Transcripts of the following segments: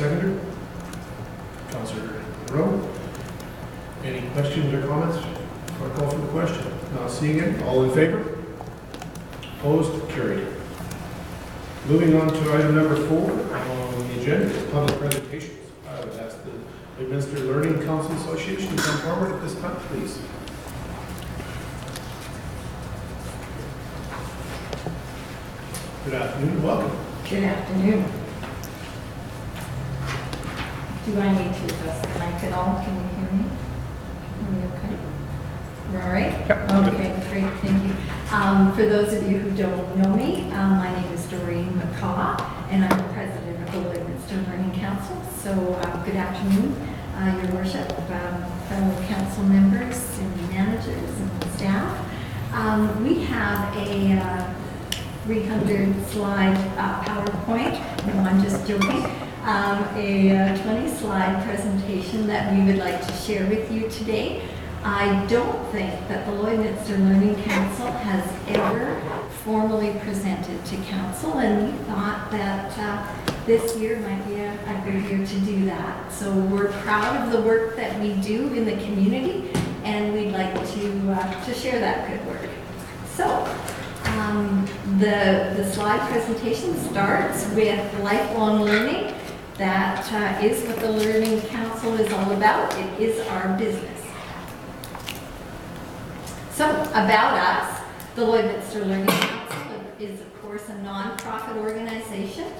seconder. Councillor Monroe. Any questions or comments before I call for the question? Not seeing any. All in favor? Opposed? Carried. Moving on to item number 4 on the agenda is public presentations. I would ask the Administer Learning Council Association to come forward at this time, please. Good afternoon. Welcome. Good afternoon. Do I need to adjust the mic at all? Can you hear me? Are we okay? We're all right? Yep. Okay, great, thank you. For those of you who don't know me, my name is Doreen McCaw, and I'm the president of the Lloydminster Learning Council. So good afternoon, Your Worship, fellow council members and managers and staff. We have a 300-slide PowerPoint. No, I'm just joking. A 20-slide presentation that we would like to share with you today. I don't think that the Lloydminster Learning Council has ever formally presented to council, and we thought that this year might be a good year to do that. So we're proud of the work that we do in the community, and we'd like to share that good work. So the slide presentation starts with lifelong learning. That is what the Learning Council is all about. It is our business. So, about us, the Lloydminster Learning Council is, of course, a non-profit organization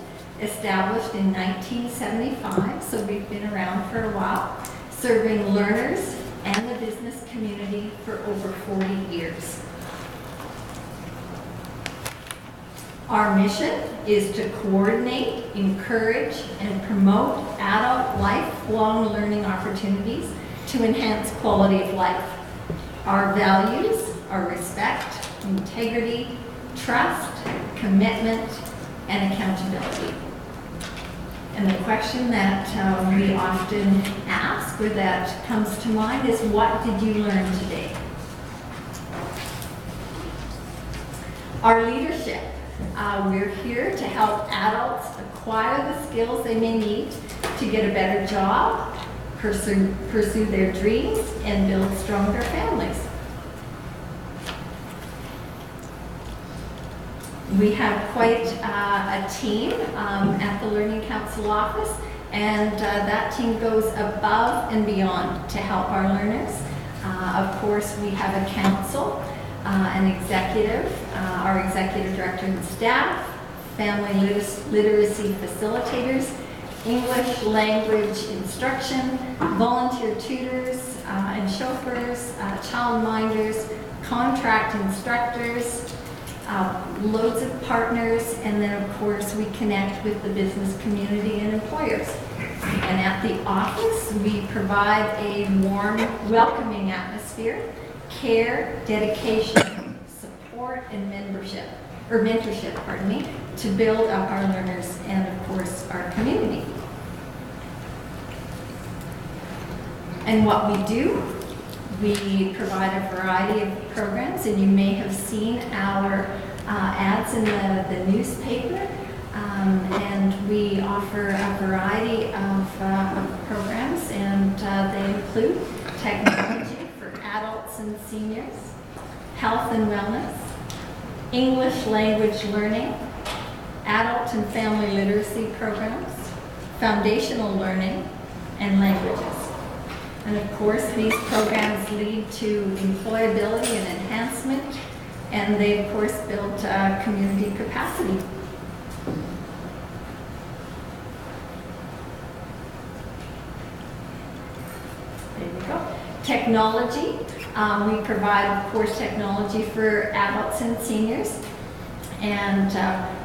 established in 1975, so we've been around for a while, serving learners and the business community for over 40 years. Our mission is to coordinate, encourage, and promote adult lifelong learning opportunities to enhance quality of life. Our values are respect, integrity, trust, commitment, and accountability. And the question that we often ask, or that comes to mind, is what did you learn today? Our leadership. We're here to help adults acquire the skills they may need to get a better job, pursue their dreams, and build stronger families. We have quite a team at the Learning Council office, and that team goes above and beyond to help our learners. Of course, we have a council, an executive, our executive director and staff, family literacy facilitators, English language instruction, volunteer tutors and chauffeurs, childminders, contract instructors, loads of partners, and then of course we connect with the business community and employers. And at the office we provide a warm, welcoming atmosphere, care, dedication, support, and mentorship, pardon me, to build up our learners and of course our community. And what we do, we provide a variety of programs, and you may have seen our ads in the newspaper, and we offer a variety of programs, and they include technology for adults and seniors, health and wellness, English language learning, adult and family literacy programs, foundational learning, and languages. And of course, these programs lead to employability and enhancement, and they of course build community capacity. There we go. Technology. We provide, of course, technology for adults and seniors. And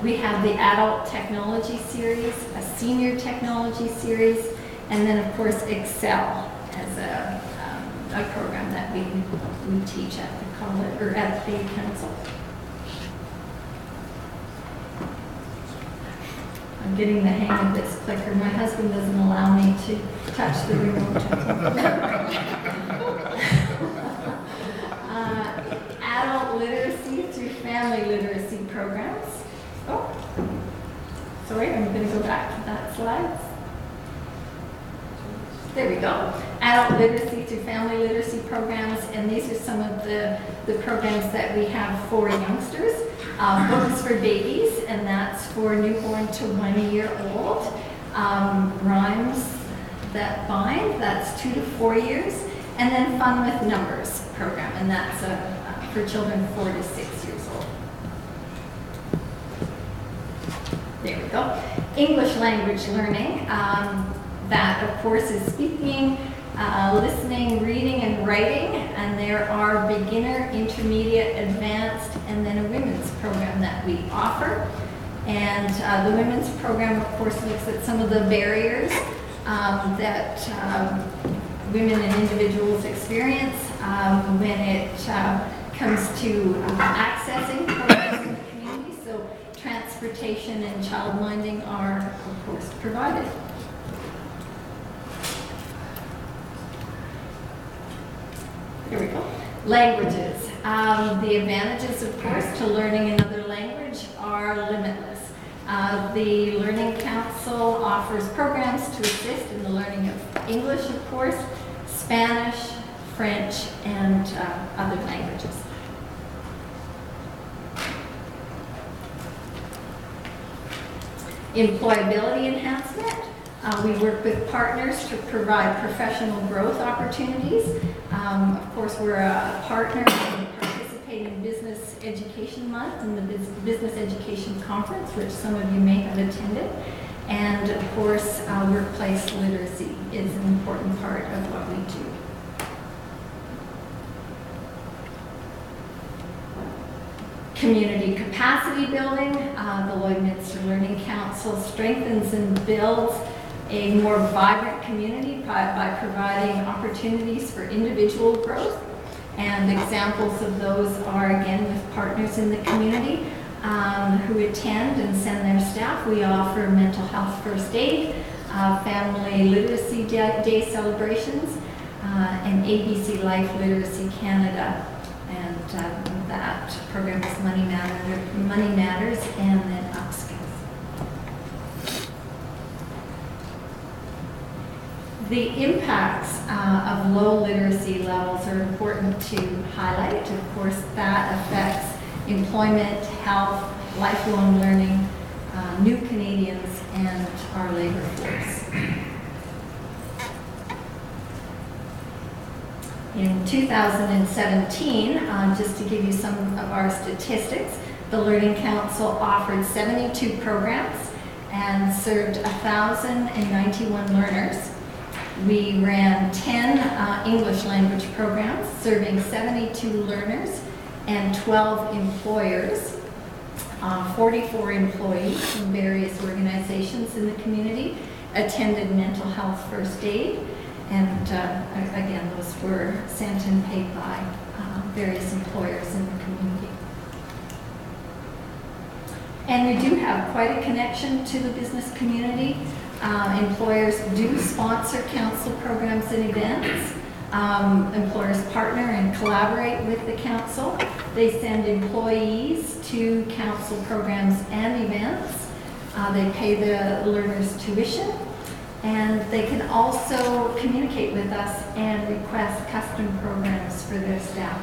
we have the Adult Technology Series, a Senior Technology Series, and then, of course, Excel as a program that we teach at the college, or at the council. I'm getting the hang of this clicker. My husband doesn't allow me to touch the remote. Adult literacy through family literacy programs. Oh, sorry, I'm going to go back to that slide. There we go. Adult literacy through family literacy programs, and these are some of the programs that we have for youngsters. Books for babies, and that's for newborn to 1 year old. Rhymes that bind, that's 2 to 4 years. And then Fun with Numbers program, and that's for children 4 to 6 years old. There we go. English language learning. That, of course, is speaking, listening, reading, and writing. And there are beginner, intermediate, advanced, and then a women's program that we offer. And the women's program, of course, looks at some of the barriers that women and individuals experience when it comes to accessing programs in the community. So transportation and childminding are, of course, provided. Here we go. Languages. The advantages, of course, to learning another language are limitless. The Learning Council offers programs to assist in the learning of English, of course, Spanish, French, and other languages. Employability enhancement. We work with partners to provide professional growth opportunities. Of course, we're a partner and participate in Business Education Month and the Business Education Conference, which some of you may have attended. And of course, workplace literacy is an important part of what we do. Community capacity building. The Lloydminster Learning Council strengthens and builds a more vibrant community by providing opportunities for individual growth. And examples of those are, again, with partners in the community who attend and send their staff. We offer mental health first aid, family literacy day celebrations, and ABC Life Literacy Canada. And that program is Money Matters, and then Upskills. The impacts of low literacy levels are important to highlight. Of course, that affects employment, health, lifelong learning, new Canadians, and our labor force. In 2017, just to give you some of our statistics, the Learning Council offered 72 programs and served 1,091 learners. We ran 10 English language programs, serving 72 learners and 12 employers, 44 employees from various organizations in the community, attended mental health first aid, and again, those were sent and paid by various employers in the community. And we do have quite a connection to the business community. Employers do sponsor council programs and events. Employers partner and collaborate with the council. They send employees to council programs and events. They pay the learners tuition, and they can also communicate with us and request custom programs for their staff.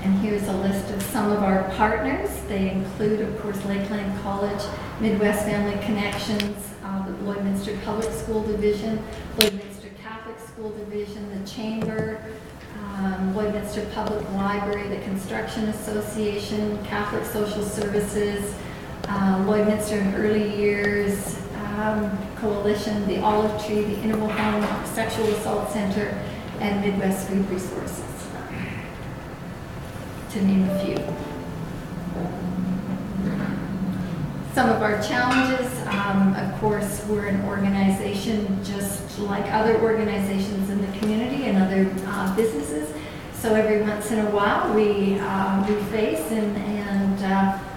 And here's a list of some of our partners. They include, of course, Lakeland College, Midwest Family Connections, the Lloydminster Public School Division, Lloydminster Catholic School Division, the Chamber, Lloydminster Public Library, the Construction Association, Catholic Social Services, Lloydminster Early Years Coalition, the Olive Tree, the Interval Home Sexual Assault Center, and Midwest Food Resources, to name a few. Some of our challenges, of course, we're an organization just like other organizations in the community and other businesses. So every once in a while we face and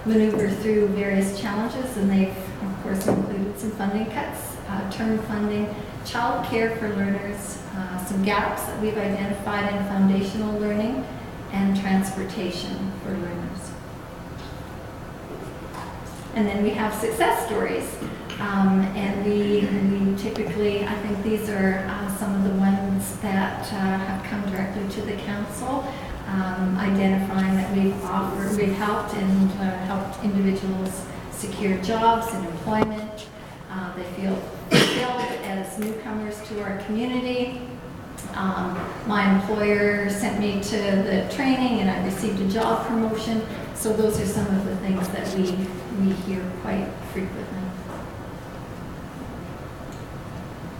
maneuver through various challenges, and they've, of course, included some funding cuts, term funding, child care for learners, some gaps that we've identified in foundational learning, and transportation for learners. And then we have success stories. And we typically, I think these are some of the ones that have come directly to the council, identifying that we've helped and helped individuals secure jobs and employment. They feel fulfilled as newcomers to our community. My employer sent me to the training and I received a job promotion. So those are some of the things that we hear quite frequently.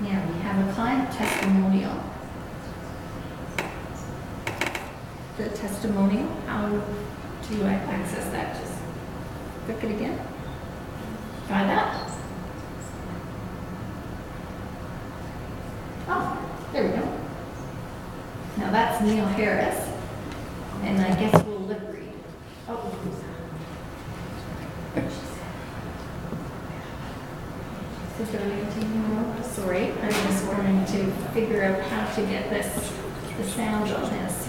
Yeah, we have a client testimonial. The testimonial, how do I access that? Just click it again. Try that. Oh, there we go. Now that's Neil Harris, and I guess we'll lip read. Oh. Is there anything more? Sorry, I'm just wanting to figure out how to get this, the sound on this.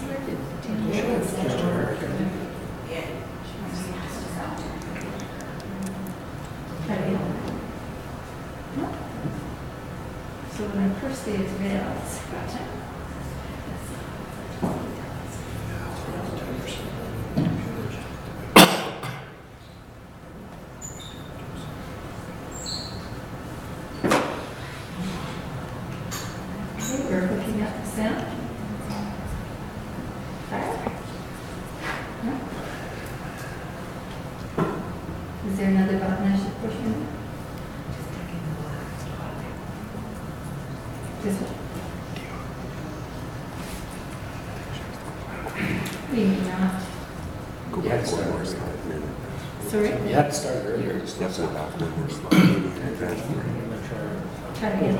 So when I first say it's red, it's gotcha. Okay, we're looking at the sound. Fire. No? Is there another button I should push in? This one. Maybe not. You had to start earlier. Sorry? You had to start earlier. Just Yep. Try it again.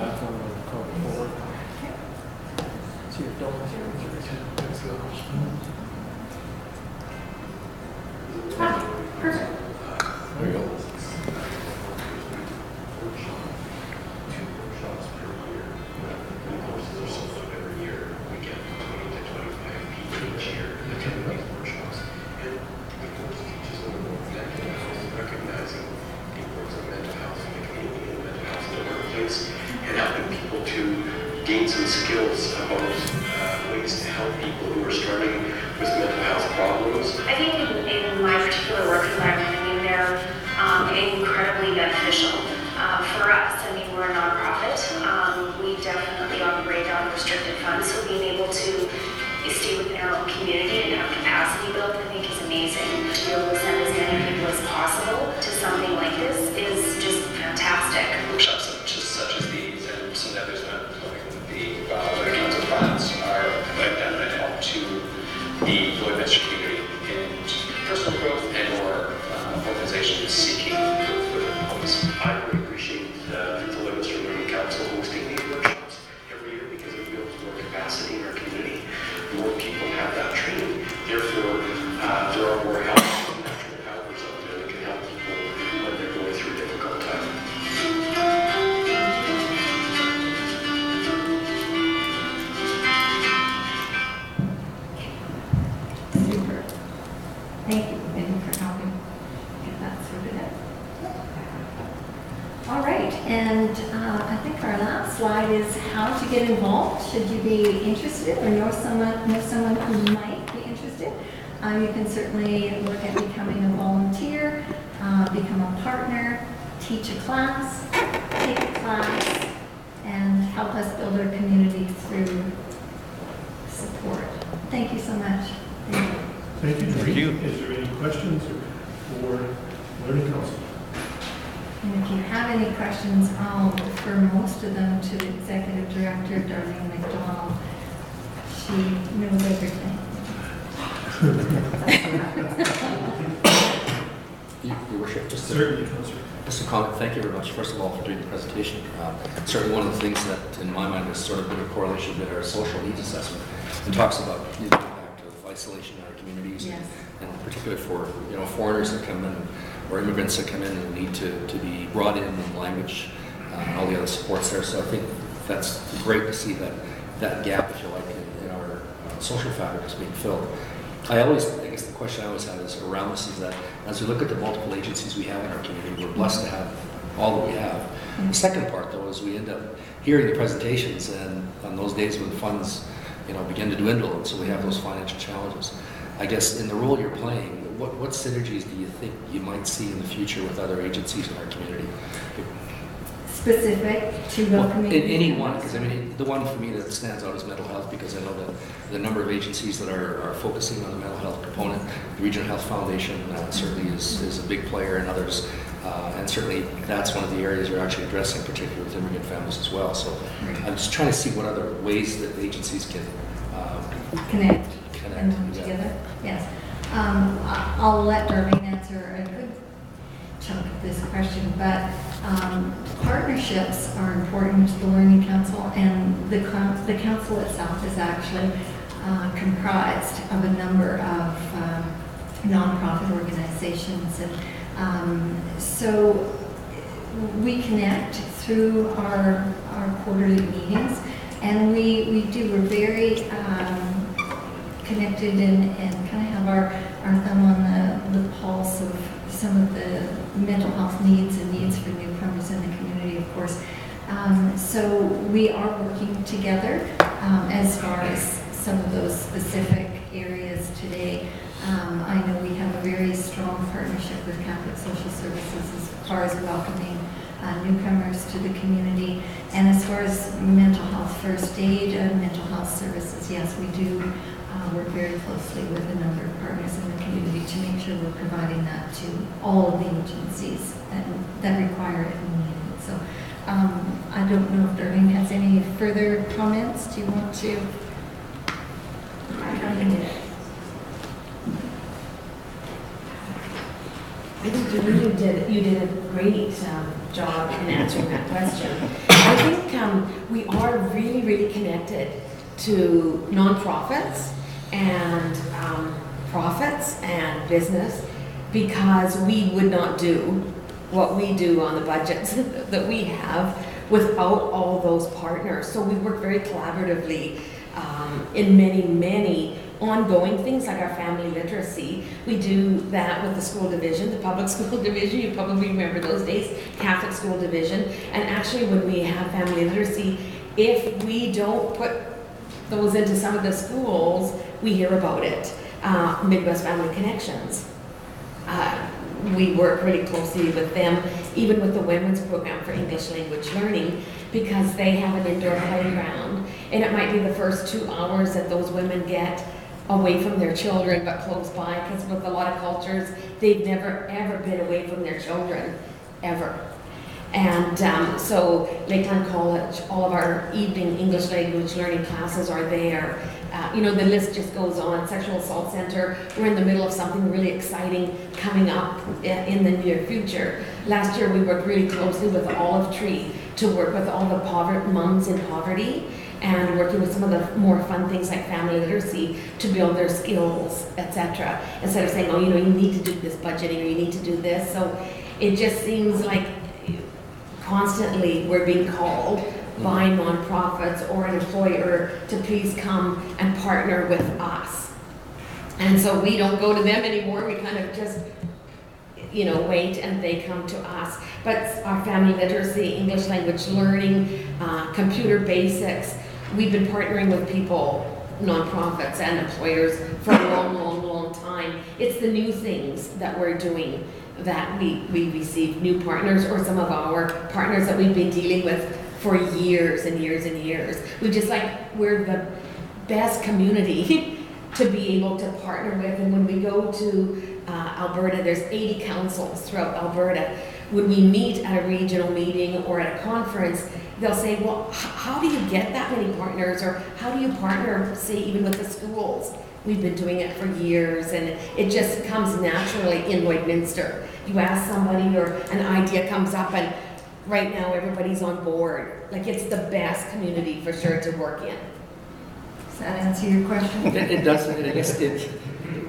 Ah, perfect. There you go. And helping people to gain some skills about ways to help people who are struggling with mental health problems. I think in my particular work environment, I mean, they're incredibly beneficial for us. I mean, we're a nonprofit. We definitely operate on restricted funds, so being able to stay within our own community and have capacity built, I think, is amazing. To be able to send as many people as possible to something like this is just fantastic. Workshops such as these and some others like the other kinds of funds are like that help to the Lloyd Metro community in personal growth and or organizations seeking growth within homes. I really appreciate the Lloyd Metro Learning Council hosting these workshops every year because it builds more capacity in our community. More people have that training. Therefore, there are more natural helpers out there that can help people when they're going through a difficult time. Super. Thank you, Vinny, for helping get that sorted out. All right, and I think our last slide is how to get involved. Should you be interested or know someone who might be interested, you can certainly look at becoming a volunteer, become a partner, teach a class, take a class, and help us build our community through support. Thank you so much. Thank you. Thank you, Thank Doreen. you. Is there any questions for Learning Council? And if you have any questions, I'll refer most of them to the Executive Director, Darlene McDonald. She knows everything. Your Worship, Certainly, Councillor. just a comment. Thank you very much, first of all, for doing the presentation. Certainly one of the things that, in my mind, has sort of been a correlation with our social needs assessment. It talks about the impact of isolation in our communities, Yes. and particularly for foreigners that come in or immigrants that come in and need to be brought in language and all the other supports there. So I think that's great to see that gap, if you like, in our social fabric is being filled. I guess the question I always have is around this is that as we look at the multiple agencies we have in our community, we're blessed to have all that we have. The second part, though, is we end up hearing the presentations, and on those days when funds, begin to dwindle, and so we have those financial challenges. I guess in the role you're playing, what synergies do you think you might see in the future with other agencies in our community? Specific to welcoming? In any one, because the one for me that stands out is mental health, because I know that the number of agencies that are focusing on the mental health component, the Regional Health Foundation certainly is a big player, and others, and certainly that's one of the areas you're actually addressing, particularly with immigrant families as well. So I'm just trying to see what other ways that agencies can connect and come together. Yes. I'll let Darlene answer a good chunk of this question, but partnerships are important to the Learning Council, and the council itself is actually comprised of a number of nonprofit organizations, and so we connect through our quarterly meetings, and we're very connected and kind of have our thumb on the pulse of some of the mental health needs and needs for newcomers in the community, of course. So we are working together as far as some of those specific areas today. I know we have a very strong partnership with Catholic Social Services as far as welcoming newcomers to the community. And as far as mental health first aid and mental health services, yes, we do work very closely with a number of partners in the community to make sure we're providing that to all of the agencies that require it and need it. So I don't know if Darlene has any further comments. Do you want to? I think you did a great job in answering that question. I think we are really, really connected to nonprofits and profits and business, because we would not do what we do on the budgets that we have without all those partners. So we work very collaboratively in many, many ongoing things like our family literacy. We do that with the school division, the public school division. You probably remember those days, Catholic school division. And actually when we have family literacy, if we don't put those into some of the schools, we hear about it. Midwest Family Connections. We work really closely with them, even with the women's program for English language learning, because they have an indoor playground, and it might be the first 2 hours that those women get away from their children, but close by, because with a lot of cultures, they've never ever been away from their children, ever. And so Lakeland College, all of our evening English language learning classes are there. The list just goes on. Sexual Assault Center, we're in the middle of something really exciting coming up in the near future. Last year we worked really closely with Olive Tree to work with all the moms in poverty, and working with some of the more fun things like family literacy to build their skills, etc. Instead of saying, oh, you need to do this budgeting, or you need to do this. So it just seems like constantly we're being called by nonprofits or an employer to please come and partner with us. And so we don't go to them anymore. We kind of just, wait and they come to us. But our family literacy, English language learning, computer basics, we've been partnering with people, nonprofits and employers for a long, long, long time. It's the new things that we're doing that we receive new partners, or some of our partners that we've been dealing with for years and years and years. We're the best community to be able to partner with. And when we go to Alberta, there's 80 councils throughout Alberta. When we meet at a regional meeting or at a conference, they'll say, well, how do you get that many partners? Or how do you partner, say, even with the schools? We've been doing it for years, and it just comes naturally in Lloydminster. You ask somebody, or an idea comes up, and right now everybody's on board. It's the best community for sure to work in. Does that answer your question? It does, and I guess we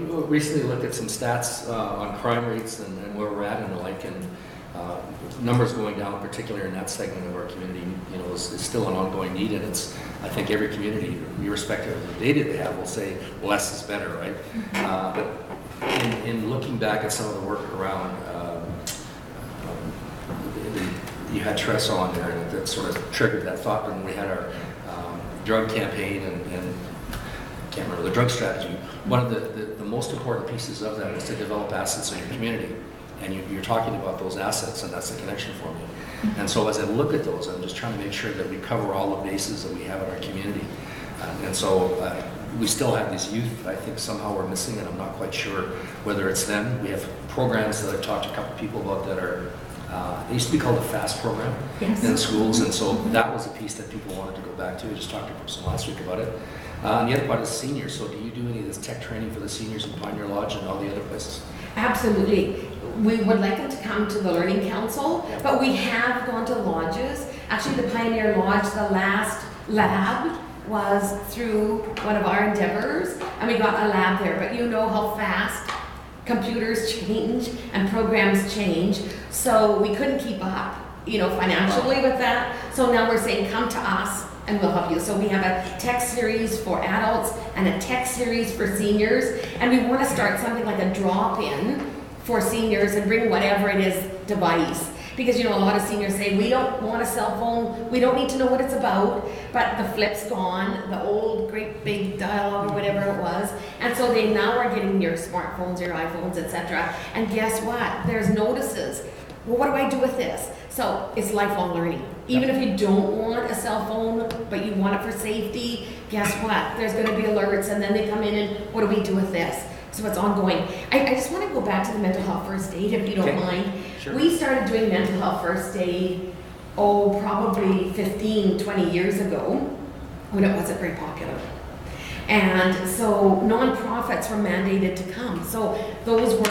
recently looked at some stats on crime rates and where we're at and the like, and numbers going down, particularly in that segment of our community, is still an ongoing need, and I think every community, irrespective of the data they have, will say less is better, right? But in looking back at some of the work around the you had Tresso on there, and that sort of triggered that thought when we had our drug campaign and I can't remember the drug strategy. One of the most important pieces of that is to develop assets in your community. And you're talking about those assets, and that's the connection for me. And so as I look at those, I'm just trying to make sure that we cover all the bases that we have in our community. And so we still have these youth that I think somehow we're missing, and I'm not quite sure whether it's them. We have programs that I've talked to a couple of people about that are, they used to be called the FAST program in schools, and so that was a piece that people wanted to go back to. I just talked to a person last week about it. And the other part is seniors. So do you do any of this tech training for the seniors in Pioneer Lodge and all the other places? Absolutely. We would like them to come to the Learning Council, but we have gone to lodges. Actually, the Pioneer Lodge, the last lab was through one of our endeavors, and we got a lab there. But you know how fast computers change and programs change, so we couldn't keep up, financially with that. So now we're saying, come to us and we'll help you. So we have a tech series for adults and a tech series for seniors, and we want to start something like a drop-in for seniors and bring whatever it is device. Because a lot of seniors say, we don't want a cell phone, we don't need to know what it's about, but the flip's gone, the old great big dialogue or whatever it was, and so they now are getting your smartphones, your iPhones, etc. And guess what? There's notices. Well, what do I do with this? So it's lifelong learning. Even if you don't want a cell phone, but you want it for safety, guess what? There's going to be alerts, and then they come in and what do we do with this? So it's ongoing. I just want to go back to the mental health first aid, if you don't mind. Sure. We started doing mental health first aid, probably 15, 20 years ago, when it wasn't very popular. And so nonprofits were mandated to come. So those were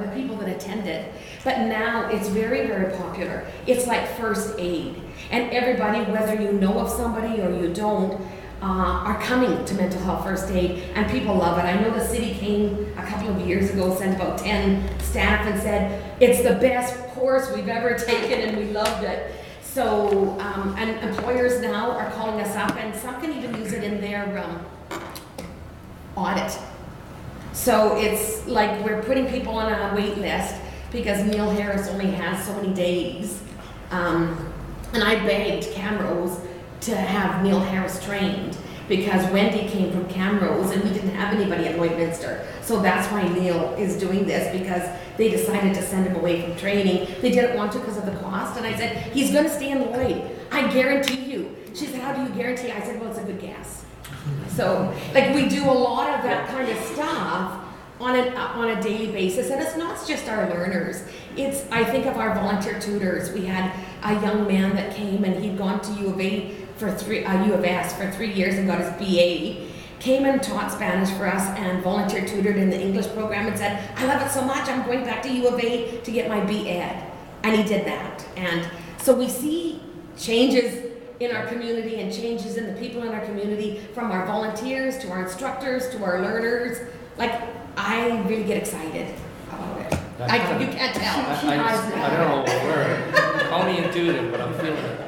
the people that attended. But now it's very, very popular. It's like first aid. And everybody, whether you know of somebody or you don't, are coming to mental health first aid, and people love it. I know the city came a couple of years ago, sent about 10 staff and said, it's the best course we've ever taken and we loved it. So, and employers now are calling us up, and some can even use it in their audit. So it's like we're putting people on a wait list because Neil Harris only has so many days. And I begged Camrose to have Neil Harris trained because Wendy came from Camrose and we didn't have anybody at Lloydminster. So that's why Neil is doing this, because they decided to send him away from training. They didn't want to because of the cost, and I said, he's going to stay in Lloyd. I guarantee you. She said, how do you guarantee? I said, well, it's a good guess. So, like, we do a lot of that kind of stuff on a daily basis, and it's not just our learners. I think of our volunteer tutors. We had a young man that came, and he'd gone to U of S for 3 years and got his BA. Came and taught Spanish for us and volunteer tutored in the English program and said, I love it so much, I'm going back to U of A to get my B.Ed. And he did that. And so we see changes in our community and changes in the people in our community, from our volunteers to our instructors to our learners. Like, I really get excited about it. You can't tell. I don't know where. Call me intuitive, but I'm feeling it.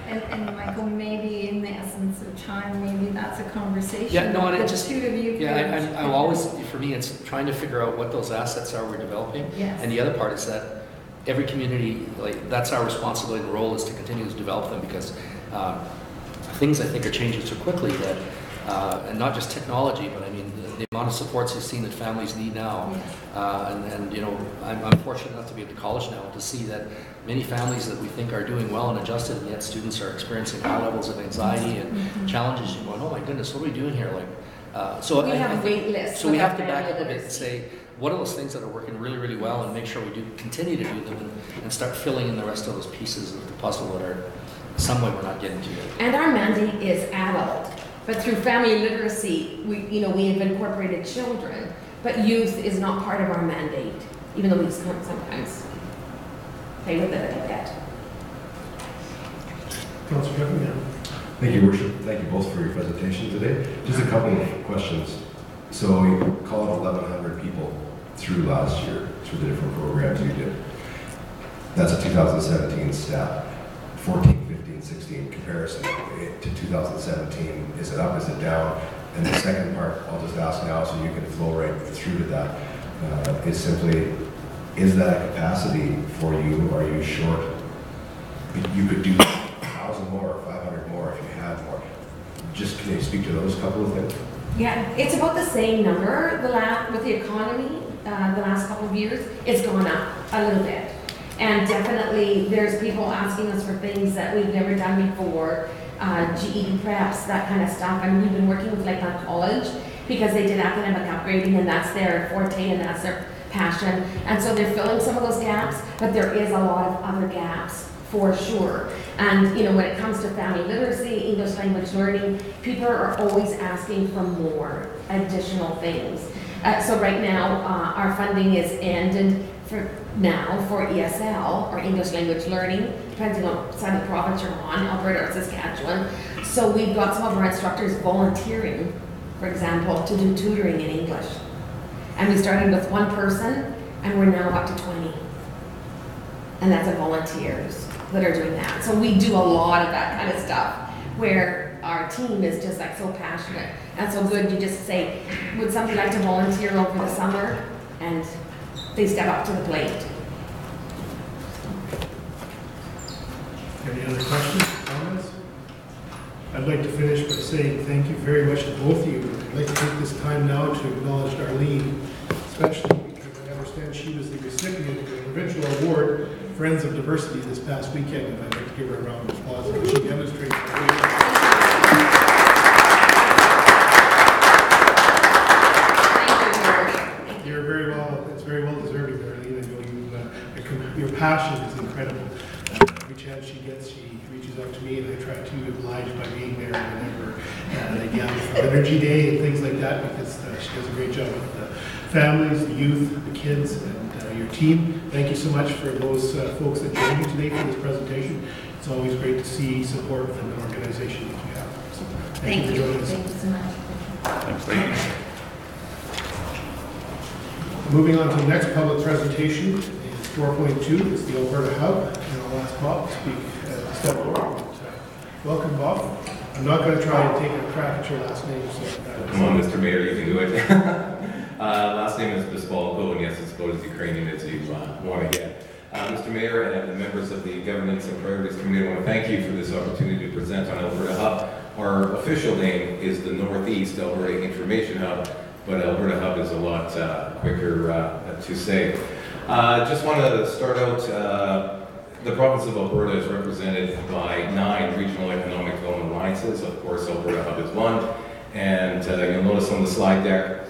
And Michael, maybe in the essence of time, maybe that's a conversation. Yeah, no, and that it the just, two of you yeah, could- I'm always, for me, it's trying to figure out what those assets are we're developing. Yes. And the other part is that every community, like, that's our responsibility and role, is to continue to develop them, because things I think are changing so quickly that, and not just technology, but I mean, the amount of supports you've seen that families need now. And you know, I'm fortunate enough to be at the college now to see that many families that we think are doing well and adjusted, and yet students are experiencing high levels of anxiety and challenges. You're going, oh my goodness, what are we doing here? Like, so we have I a think, wait list. so we have to back up a bit and say, what are those things that are working really, really well, and make sure we do continue to do them, and start filling in the rest of those pieces of the puzzle that are in some way we're not getting to yet. And our mandate is adult, but through family literacy, we have incorporated children, but youth is not part of our mandate, even though we sometimes play with it a bit. Councilor Cunningham. Thank you, Worship. Thank you both for your presentation today. Just a couple of questions. So you called 1,100 people through last year, through the different programs you did. That's a 2017 stat. 14, 15, 16 comparison to 2017. Is it up, is it down? And the second part, I'll just ask now so you can flow right through to that, is simply, Is that a capacity for you? Are you short? You could do 1,000 more, 500 more if you had more. Just can you speak to those couple of things? Yeah, it's about the same number. With the economy, the last couple of years, it's gone up a little bit. And definitely, there's people asking us for things that we've never done before, GED preps, that kind of stuff. And we've been working with Lakeland College because they did academic upgrading, and that's their forte and that's their passion. And so they're filling some of those gaps, but there is a lot of other gaps for sure. And when it comes to family literacy, English language learning, people are always asking for more additional things. So right now, our funding is ended for ESL, or English language learning, depending on what side of the province you're on, Alberta or Saskatchewan. So we've got some of our instructors volunteering, for example, to do tutoring in English. And we started with one person, and we're now up to 20. And that's the volunteers that are doing that. So we do a lot of that kind of stuff, where our team is just like so passionate and so good. You just say, would somebody like to volunteer over the summer? And they step up to the plate. Any other questions, comments? I'd like to finish by saying thank you very much to both of you. I'd like to take this time now to acknowledge Darlene, especially because I understand she was the recipient of the provincial award, Friends of Diversity, this past weekend, and I'd like to give her a round of applause as she demonstrated her. You're very well, it's very well deserving, Darlene. I know your passion is incredible. Every chance she gets, she reaches out to me, and I try to oblige by being there whenever they gather for Energy Day and things like that, because she does a great job with the families, the youth, the kids, and your team. Thank you so much for those folks that joined you today for this presentation. It's always great to see support from an organization that you have. So thank you for joining us. Thank you so much. Thanks. Moving on to the next public presentation is 4.2. It's the Alberta Hub, and I'll ask Bob to speak, step forward. Welcome, Bob. I'm not going to try and take a crack at your last name. So, come on, Mr. Mayor, you can do it. Last name is Bispalko, and yes, it's spelled as Ukrainian as you want to get. Mr. Mayor and the members of the Governance and Priorities Committee, I want to thank you for this opportunity to present on Alberta Hub. Our official name is the Northeast Alberta Information Hub, but Alberta Hub is a lot quicker to say. Just want to start out, the province of Alberta is represented by 9 regional economic development alliances. Of course, Alberta Hub is one, and you'll notice on the slide deck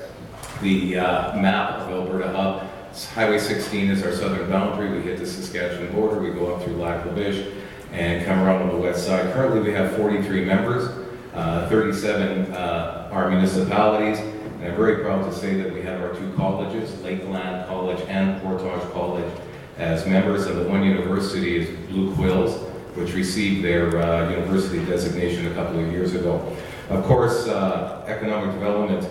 the map of Alberta Hub. Highway 16 is our southern boundary. We hit the Saskatchewan border, we go up through Lac-La-Biche and come around on the west side. Currently we have 43 members, 37 are municipalities. And I'm very proud to say that we have our 2 colleges, Lakeland College and Portage College, as members, and the one university is Blue Quills, which received their university designation a couple of years ago. Of course, economic development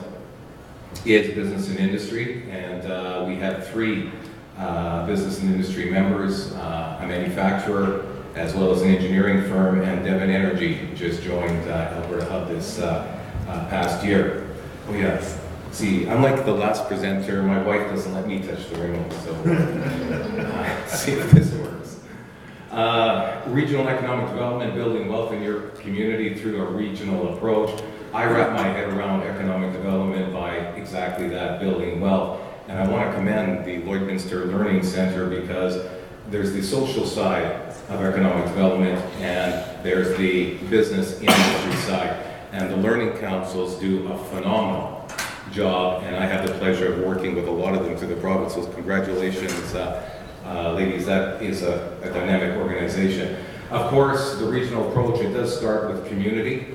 is business and industry, and we have 3 business and industry members, a manufacturer, as well as an engineering firm, and Devon Energy just joined Alberta Hub this past year. Oh yeah, see, I'm like the last presenter. My wife doesn't let me touch the remote, so see if this works. Regional economic development, building wealth in your community through a regional approach. I wrap my head around economic development by exactly that, building wealth. And I want to commend the Lloydminster Learning Center because there's the social side of economic development and there's the business industry side. And the learning councils do a phenomenal job, and I have the pleasure of working with a lot of them through the province. So congratulations, ladies, that is a dynamic organization. Of course, the regional approach, it does start with community,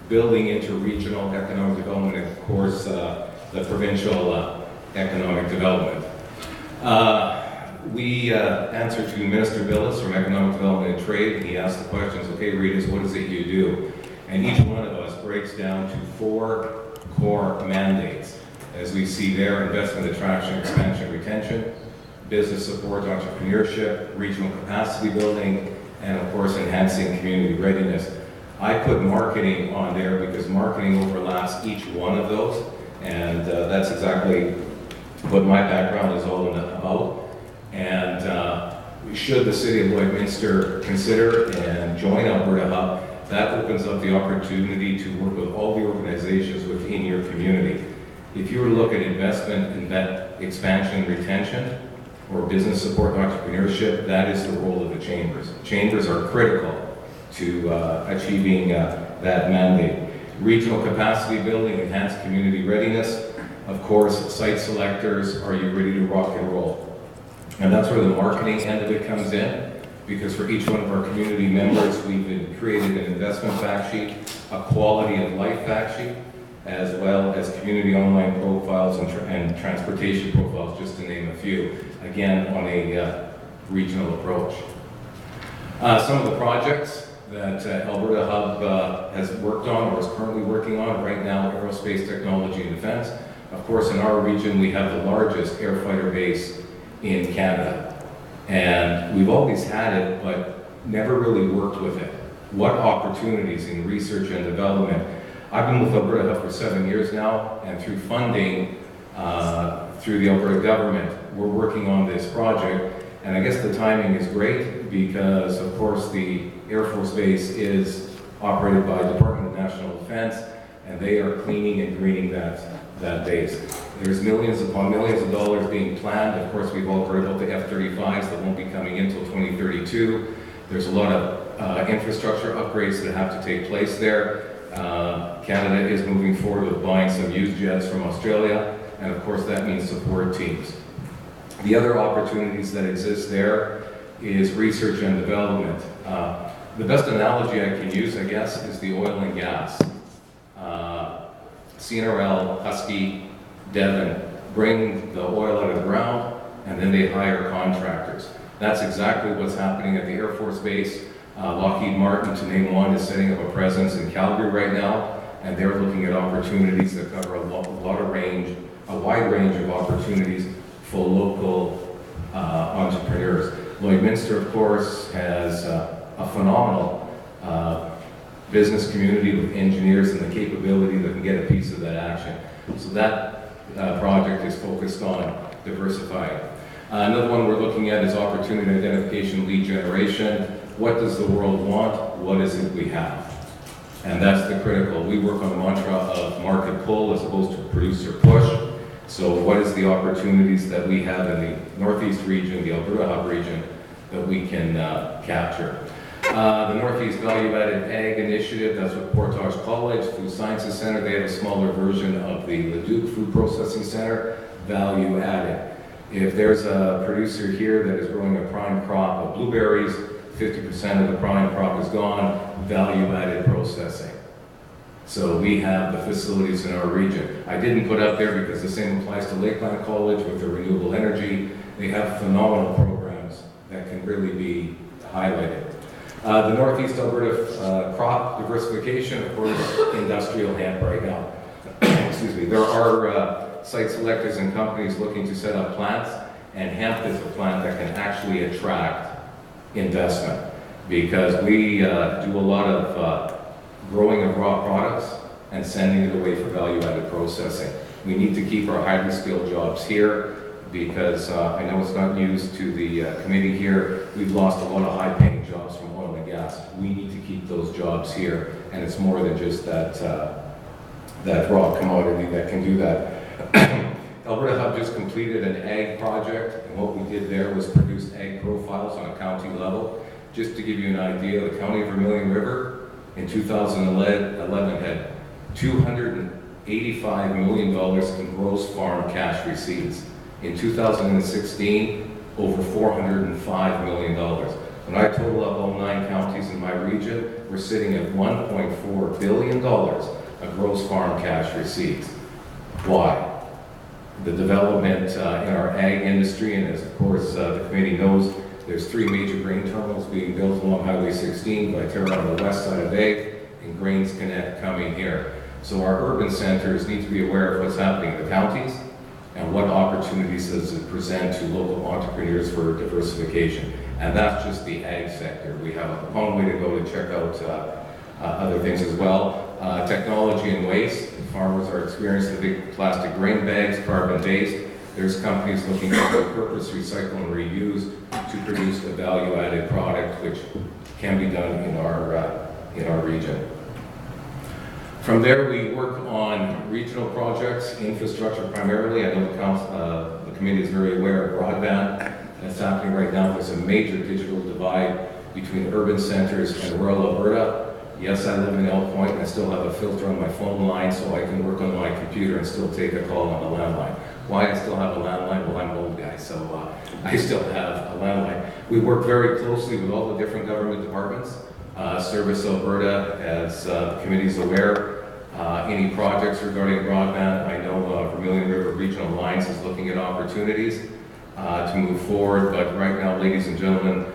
building into regional economic development, and of course, the provincial economic development. We answered to Minister Billis from Economic Development and Trade. He asked the questions, okay, Ritas, what is it you do? And each one of us breaks down to 4 core mandates. As we see there, investment, attraction, expansion, retention, business support, entrepreneurship, regional capacity building, and of course, enhancing community readiness. I put marketing on there because marketing overlaps each one of those, and that's exactly what my background is all about. And should the city of Lloydminster consider and join Alberta Hub, that opens up the opportunity to work with all the organizations within your community. If you were to look at investment in that expansion and retention, or business support and entrepreneurship, that is the role of the chambers. Chambers are critical to achieving that mandate. Regional capacity building, enhanced community readiness. Of course, site selectors, are you ready to rock and roll? And that's where the marketing end of it comes in, because for each one of our community members, we've created an investment fact sheet, a quality of life fact sheet, as well as community online profiles and transportation profiles, just to name a few. Again, on a regional approach. Some of the projects that Alberta Hub has worked on or is currently working on right now, aerospace technology and defense. Of course, in our region, we have the largest air fighter base in Canada. And we've always had it, but never really worked with it. What opportunities in research and development? I've been with Alberta Hub for 7 years now, and through funding, through the Alberta government, we're working on this project. And I guess the timing is great because, of course, the Air Force Base is operated by Department of National Defense, and they are cleaning and greening that base. There's millions upon millions of dollars being planned. Of course, we've all heard about the F-35s that won't be coming in until 2032. There's a lot of infrastructure upgrades that have to take place there. Canada is moving forward with buying some used jets from Australia, and of course that means support teams. The other opportunities that exist there is research and development. The best analogy I can use, I guess, is the oil and gas. CNRL, Husky, Devon bring the oil out of the ground, and then they hire contractors. That's exactly what's happening at the Air Force Base. Lockheed Martin, to name one, is setting up a presence in Calgary right now, and they're looking at opportunities that cover a wide range of opportunities for local entrepreneurs. Lloydminster, of course, has a phenomenal business community with engineers and the capability that can get a piece of that action. So that project is focused on diversifying. Another one we're looking at is opportunity identification, lead generation. What does the world want? What is it we have? And that's the critical. We work on the mantra of market pull as opposed to producer push. So what is the opportunities that we have in the Northeast region, the Alberta Hub region, that we can capture? The Northeast Value Added Ag Initiative, that's with Portage College, Food Sciences Center. They have a smaller version of the Leduc Food Processing Center, value added. If there's a producer here that is growing a prime crop of blueberries, 50% of the prime crop is gone, value-added processing. So we have the facilities in our region. I didn't put up there because the same applies to Lakeland College with their renewable energy. They have phenomenal programs that can really be highlighted. The Northeast Alberta crop diversification, of course, industrial hemp right now. Excuse me. There are site selectors and companies looking to set up plants, and hemp is a plant that can actually attract investment, because we do a lot of growing of raw products and sending it away for value-added processing. We need to keep our highly skilled jobs here, because I know it's not news to the committee here. We've lost a lot of high-paying jobs from oil and gas. We need to keep those jobs here, and it's more than just that raw commodity that can do that. Alberta Hub just completed an ag project, and what we did there was produce ag profiles on a county level. Just to give you an idea, the County of Vermilion River in 2011 had $285 million in gross farm cash receipts. In 2016, over $405 million. When I total up all 9 counties in my region, we're sitting at $1.4 billion of gross farm cash receipts. Why? The development in our ag industry, and as of course the committee knows, there's 3 major grain terminals being built along Highway 16 by Terra on the west side of Ag, and Grains Connect coming here. So our urban centers need to be aware of what's happening in the counties and what opportunities does it present to local entrepreneurs for diversification. And that's just the ag sector. We have a long way to go to check out other things as well. Technology and waste. Farmers are experiencing the big plastic grain bags, carbon-based. There's companies looking to repurpose, recycle, and reuse to produce a value-added product, which can be done in our region. From there, we work on regional projects, infrastructure primarily. I know the committee is very aware of broadband. That's happening right now. There's a major digital divide between urban centers and rural Alberta. Yes, I live in Elk Point, and I still have a filter on my phone line so I can work on my computer and still take a call on a landline. Why I still have a landline? Well, I'm an old guy, so I still have a landline. We work very closely with all the different government departments. Service Alberta, as the committee is aware, any projects regarding broadband, I know Vermilion River Regional Alliance is looking at opportunities to move forward, but right now, ladies and gentlemen,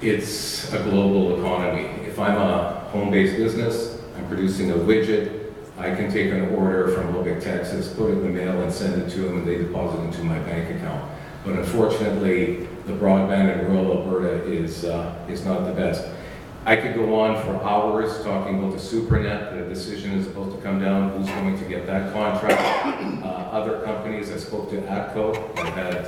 it's a global economy. If I'm a home-based business, I'm producing a widget, I can take an order from Lubbock, Texas, put it in the mail and send it to them, and they deposit it into my bank account. But unfortunately, the broadband in rural Alberta is not the best. I could go on for hours talking about the SuperNet. The decision is supposed to come down. Who's going to get that contract? Other companies, I spoke to ATCO. I've had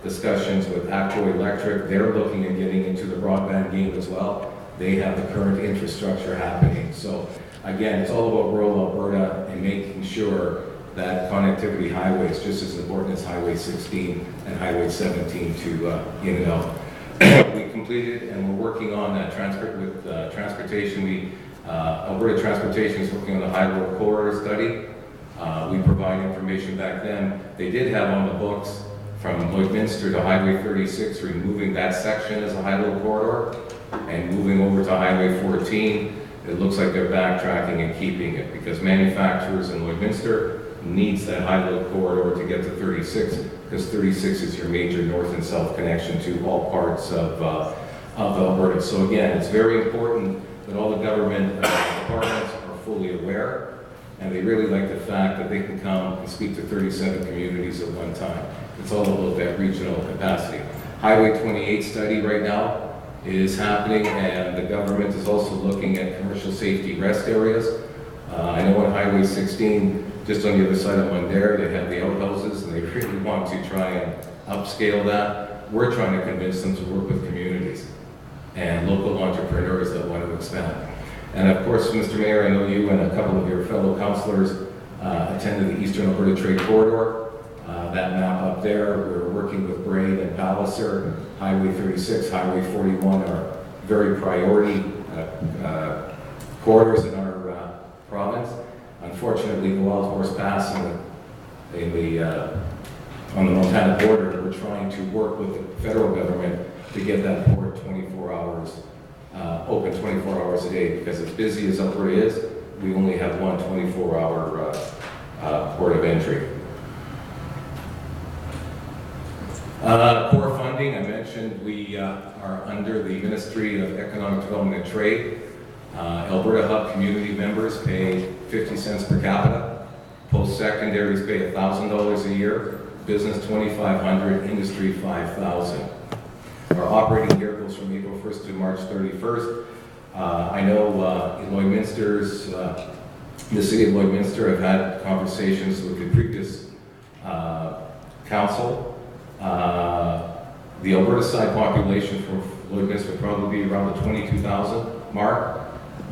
discussions with ATCO Electric. They're looking at getting into the broadband game as well. They have the current infrastructure happening. So again, it's all about rural Alberta and making sure that connectivity highway is just as important as Highway 16 and Highway 17 to in and out. We completed and we're working on transportation. Alberta Transportation is working on the high-low corridor study. We provide information back then. They did have on the books from Lloydminster to Highway 36, removing that section as a high-low corridor and moving over to Highway 14. It looks like they're backtracking and keeping it because manufacturers in Lloydminster needs that high-low corridor to get to 36 because 36 is your major north and south connection to all parts of Alberta. So again, it's very important that all the government departments are fully aware, and they really like the fact that they can come and speak to 37 communities at one time. It's all about that regional capacity. Highway 28 study right now is happening, and the government is also looking at commercial safety rest areas. I know on Highway 16, just on the other side of Mundare, they have the outhouses, and they really want to try and upscale that. We're trying to convince them to work with communities and local entrepreneurs that want to expand. And of course, Mr. Mayor, I know you and a couple of your fellow councillors attended the Eastern Alberta Trade Corridor. That map up there, we're working with Braid and Palliser. Highway 36, Highway 41 are very priority corridors in our province. Unfortunately, the Wild Horse Pass on the Montana border, we're trying to work with the federal government to get that port 24 hours, open 24 hours a day, because as busy as Alberta is, we only have one 24-hour port of entry. Core funding, I mentioned we are under the Ministry of Economic Development and Trade. Alberta Hub community members pay 50 cents per capita. Post-secondaries pay $1,000 a year. Business $2,500, industry $5,000. Our operating year goes from April 1st to March 31st. I know in Lloydminster's, the city of Lloydminster have had conversations with the previous council. The Alberta side population for Lloydminster would probably be around the 22,000 mark,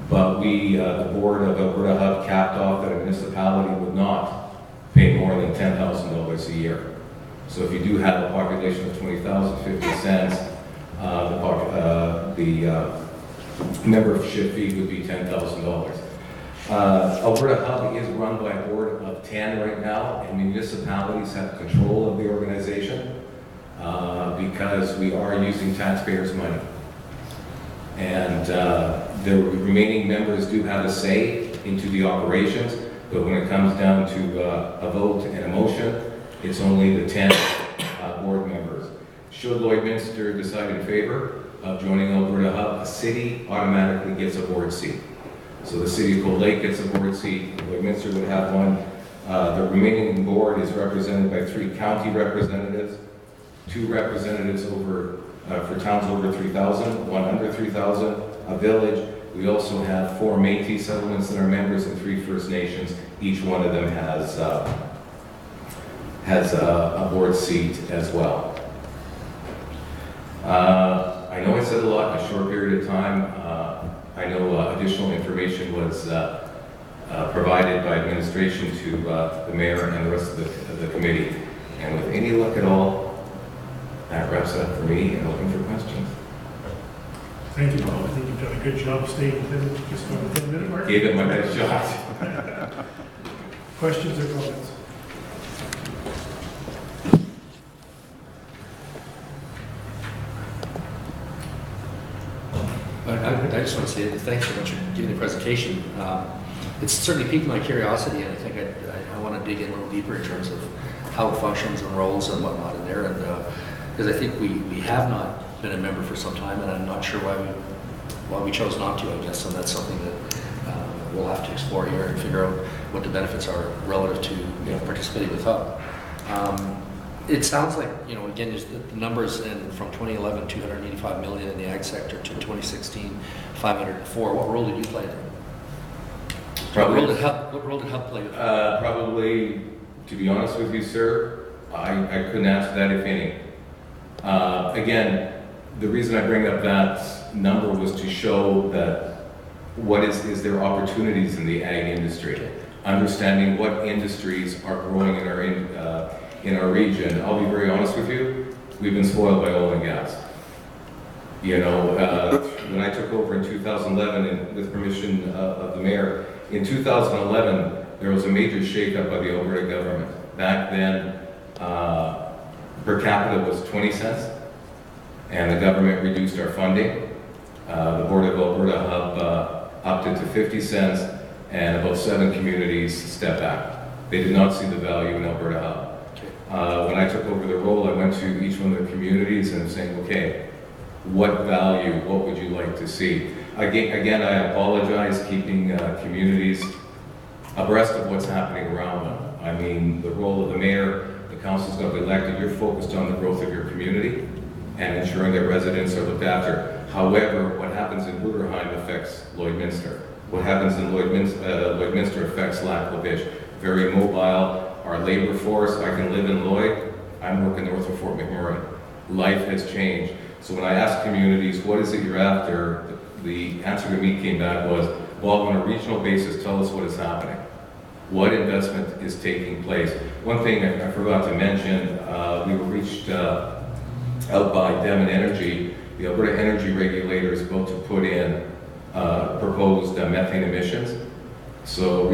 but we, the board of Alberta Hub, capped off that a municipality would not pay more than $10,000 a year. So if you do have a population of 20,000, 50 cents, the membership fee would be $10,000. Alberta Hub is run by a board of 10 right now, and municipalities have control of the organization because we are using taxpayers' money. And the remaining members do have a say into the operations, but when it comes down to a vote and a motion, it's only the 10 board members. Should Lloydminster decide in favor of joining Alberta Hub, a city automatically gets a board seat. So the city of Cold Lake gets a board seat, Lloydminster would have one. The remaining board is represented by 3 county representatives, 2 representatives over for towns over 3,000, 1 under 3,000, a village. We also have 4 Métis settlements that are members and 3 First Nations. Each one of them has has a board seat as well. I know I said a lot in a short period of time. I know additional information was provided by administration to the mayor and the rest of the committee. And with any luck at all, that wraps it up for me, and open for questions. Thank you, Bob. I think you've done a good job staying within just on the 10-minute mark. Gave it my best shot. Questions or comments? I just want to say thanks so much for giving the presentation. It's certainly piqued my curiosity, and I think I want to dig in a little deeper in terms of how it functions and roles and whatnot in there. And because I think we have not been a member for some time, and I'm not sure why we chose not to, I guess. And that's something that we'll have to explore here and figure out what the benefits are relative to participating with Hub. It sounds like, again, just the numbers from 2011, 285 million in the ag sector to 2016, 504. What role did you play? What role did Hub play? Probably, to be honest with you, sir, I couldn't answer that, if any. Again, the reason I bring up that number was to show that what is there opportunities in the ag industry, understanding what industries are growing in our region. I'll be very honest with you, we've been spoiled by oil and gas. When I took over in 2011, and with permission of the mayor, in 2011, there was a major shakeup by the Alberta government. Back then, per capita was 20 cents, and the government reduced our funding. The Board of Alberta Hub upped it to 50 cents, and about 7 communities stepped back. They did not see the value in Alberta Hub. When I took over the role, I went to each one of the communities and saying, okay, what value, what would you like to see? Again, I apologize keeping communities abreast of what's happening around them. I mean, the role of the mayor, the council's got to be elected, you're focused on the growth of your community and ensuring that residents are looked after. However, what happens in Bruderheim affects Lloydminster. What happens in Lloydminster affects Lac La Biche. Very mobile. Our labor force, I can live in Lloyd, I'm working north of Fort McMurray. Life has changed. So when I asked communities, what is it you're after? The answer to me came back was, well, on a regional basis, tell us what is happening. What investment is taking place? One thing I forgot to mention, we were reached out by Devon Energy. The Alberta Energy Regulator is about to put in proposed methane emissions. So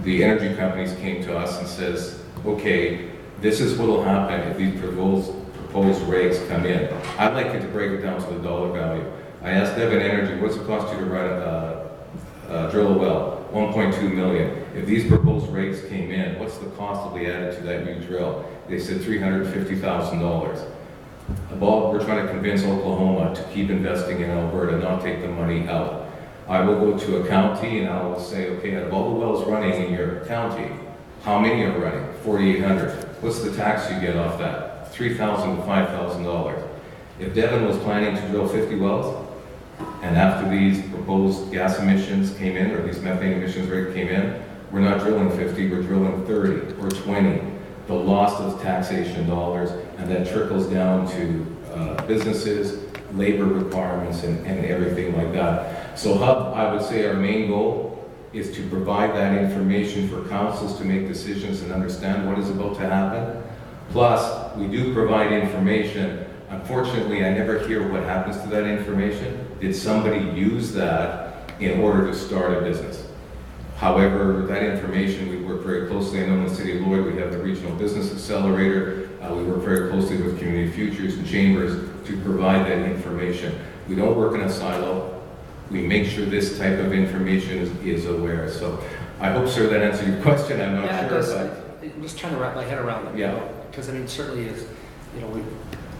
the energy companies came to us and says, okay, this is what will happen if these proposed regs come in. I'd like you to break it down to the dollar value. I asked Devon Energy, what's it cost you to drill a well? 1.2 million. If these proposed regs came in, what's the cost that we added to that new drill? They said $350,000. Bob, we're trying to convince Oklahoma to keep investing in Alberta, not take the money out. I will go to a county and I will say, okay, out of all the wells running in your county, how many are running? 4,800. What's the tax you get off that? $3,000 to $5,000. If Devon was planning to drill 50 wells, and after these proposed gas emissions came in, or these methane emissions rate came in, we're not drilling 50, we're drilling 30 or 20. The loss of taxation dollars, and that trickles down to businesses, labor requirements, and everything like that. So Hub, I would say our main goal is to provide that information for councils to make decisions and understand what is about to happen. Plus, we do provide information. Unfortunately, I never hear what happens to that information. Did somebody use that in order to start a business? However, that information, we work very closely. I know in the City of Lloyd, we have the Regional Business Accelerator. We work very closely with Community Futures and Chambers to provide that information. We don't work in a silo. We make sure this type of information is aware. So I hope, sir, that answered your question. I'm not sure. I'm just trying to wrap my head around it. Yeah. Because I mean, certainly,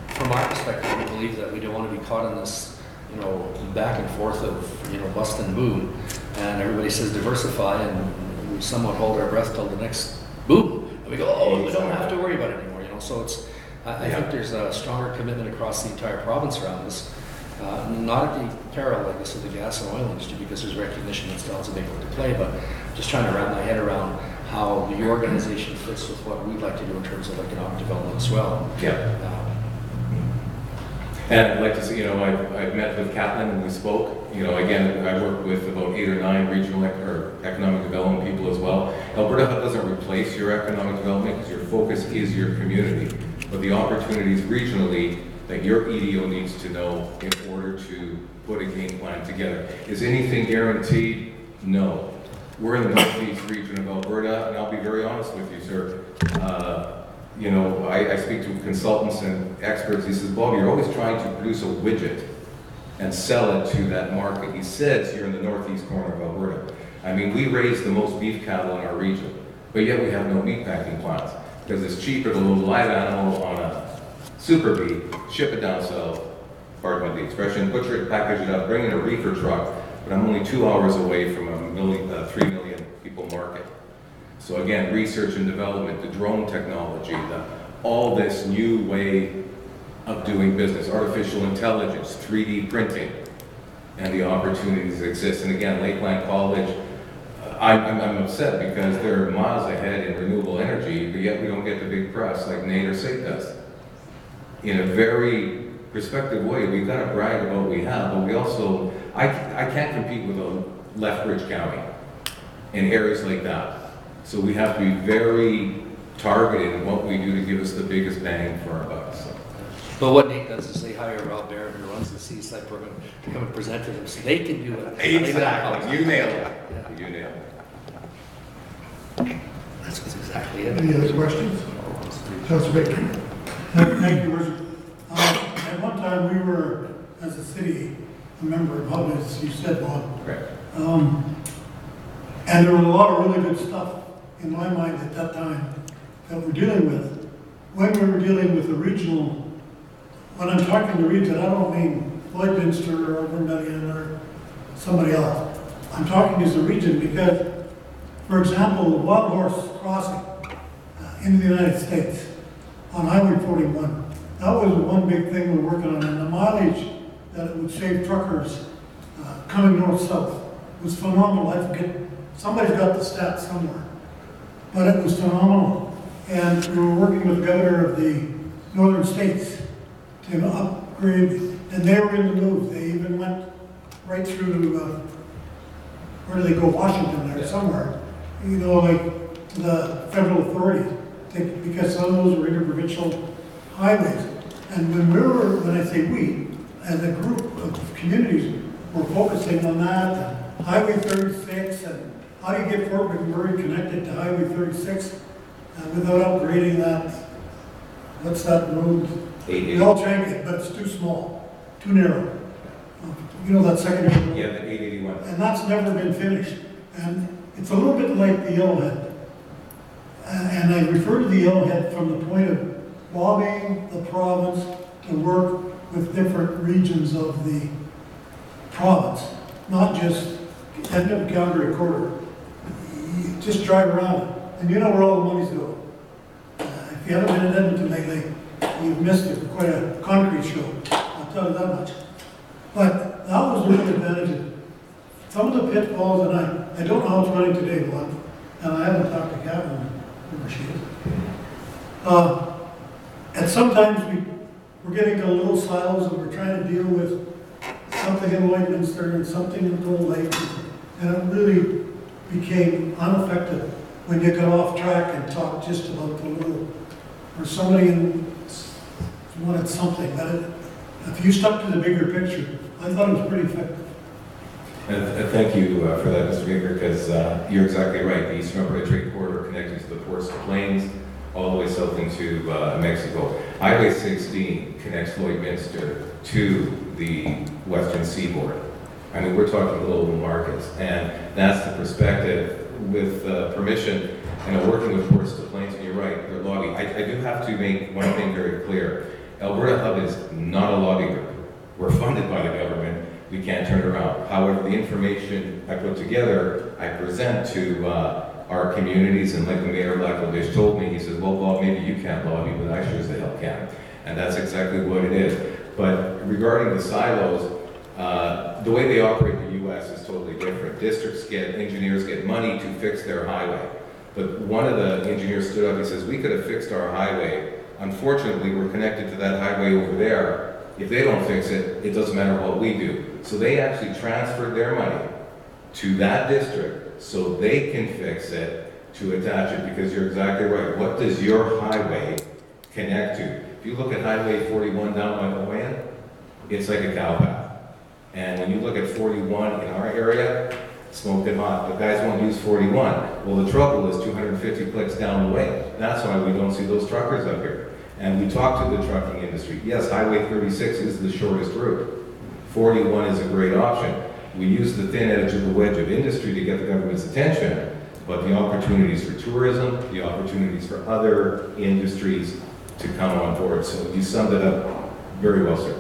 from our perspective, we believe that we don't want to be caught in this, back and forth of, bust and boom. And everybody says diversify, and we somewhat hold our breath till the next boom. And we go, oh, we don't have to worry about it anymore, So it's, I think there's a stronger commitment across the entire province around this. Not at the peril, I guess, of the gas and oil industry, because there's recognition that still has a big role to play, but just trying to wrap my head around how the organization fits with what we'd like to do in terms of economic development as well. Yeah. And I'd like to see, I've met with Kaplan and we spoke. Again, I work with about 8 or 9 regional or economic development people as well. Alberta Hub doesn't replace your economic development because your focus is your community. But the opportunities regionally that your EDO needs to know in order to put a game plan together. Is anything guaranteed? No. We're in the northeast region of Alberta, and I'll be very honest with you, sir. I speak to consultants and experts. He says, Bob, you're always trying to produce a widget and sell it to that market. He says you're in the northeast corner of Alberta. I mean, we raise the most beef cattle in our region, but yet we have no meat packing plants because it's cheaper to load a live animal on a super beef, ship it down south, pardon the expression, butcher it, package it up, bring in a reefer truck, but I'm only 2 hours away from a 3 million people market. So again, research and development, the drone technology, all this new way of doing business, artificial intelligence, 3D printing, and the opportunities that exist. And again, Lakeland College, I'm upset because they're miles ahead in renewable energy, but yet we don't get the big press like Nate or SAIT does. In a very respective way, we've got to brag about what we have, but we also, I can't compete with a Lethbridge County in areas like that. So we have to be very targeted in what we do to give us the biggest bang for our bucks. So. But what Nate does is they hire Rob Barron, who runs the Seaside program, to come and present to them so they can do it. Exactly. You nailed it. Yeah. You nailed it. That's exactly it. Any other questions? Councilor Baker. Thank you, Richard. At one time, we were, as a city, a member of Hub, as you said, Bob. Correct. And there was a lot of really good stuff in my mind at that time that we're dealing with. When we were dealing with the regional, when I'm talking the region, I don't mean Lloydminster or Vermilion or somebody else. I'm talking as a region because, for example, the Wild Horse Crossing in the United States on Highway 41, that was one big thing we're working on, and the mileage that it would save truckers coming north-south was phenomenal. I forget, somebody's got the stats somewhere, but it was phenomenal. And we were working with the governor of the northern states to upgrade, and they were in the move. They even went right through to, where do they go, Washington there, somewhere, like the federal authorities, because some of those were interprovincial highways. And when I say we, as a group of communities, we're focusing on that, and Highway 36, and how do you get Fort McMurray connected to Highway 36 without upgrading that, what's that road? We all drank it, but it's too small, too narrow. That secondary road? Yeah, the 881. And that's never been finished. And it's a little bit like the Yellowhead. And I refer to the Yellowhead from the point of lobbying the province to work with different regions of the province, not just Edmonton, Calgary corridor. You just drive around and you know where all the money's going. If you haven't been in Edmonton lately, you've missed it. Quite a concrete show, I'll tell you that much. But that was the real advantage. Some of the pitfalls, and I don't know how it's running today, Bob, and I haven't talked to Catherine, where she is. And sometimes we're getting to little silos and we're trying to deal with something in Lloydminster and something in Gold Lake, and it really became ineffective when you got off track and talked just about the little, or somebody wanted something, but if you stuck to the bigger picture, I thought it was pretty effective. And thank you for that, Mr. Baker, because you're exactly right. The Eastern Alberta Trade Corridor connecting to the ports to Plains, all the way south into Mexico. Highway 16 connects Lloydminster to the western seaboard. I mean, we're talking global markets, and that's the perspective. With permission, working with ports to Plains, and you're right, they're lobbying. I do have to make one thing very clear. Alberta Hub is not a lobby group. We're funded by the government. We can't turn it around. However, the information I put together, I present to our communities, and like the Mayor of Lac-La-Biche told me, he says, well, Bob, maybe you can't lobby, but I sure as the hell can. And that's exactly what it is. But regarding the silos, the way they operate in the U.S. is totally different. Engineers get money to fix their highway. But one of the engineers stood up, he says, we could have fixed our highway. Unfortunately, we're connected to that highway over there. If they don't fix it, it doesn't matter what we do. So they actually transferred their money to that district so they can fix it to attach it, because you're exactly right. What does your highway connect to? If you look at Highway 41 down by Owen, it's like a cow path. And when you look at 41 in our area, smoking hot, the guys won't use 41. Well, the trouble is 250 clicks down the way. That's why we don't see those truckers up here. And we talk to the trucking industry. Yes, Highway 36 is the shortest route. 41 is a great option. We use the thin edge of the wedge of industry to get the government's attention, but the opportunities for tourism, the opportunities for other industries to come on board. So you summed it up very well, sir.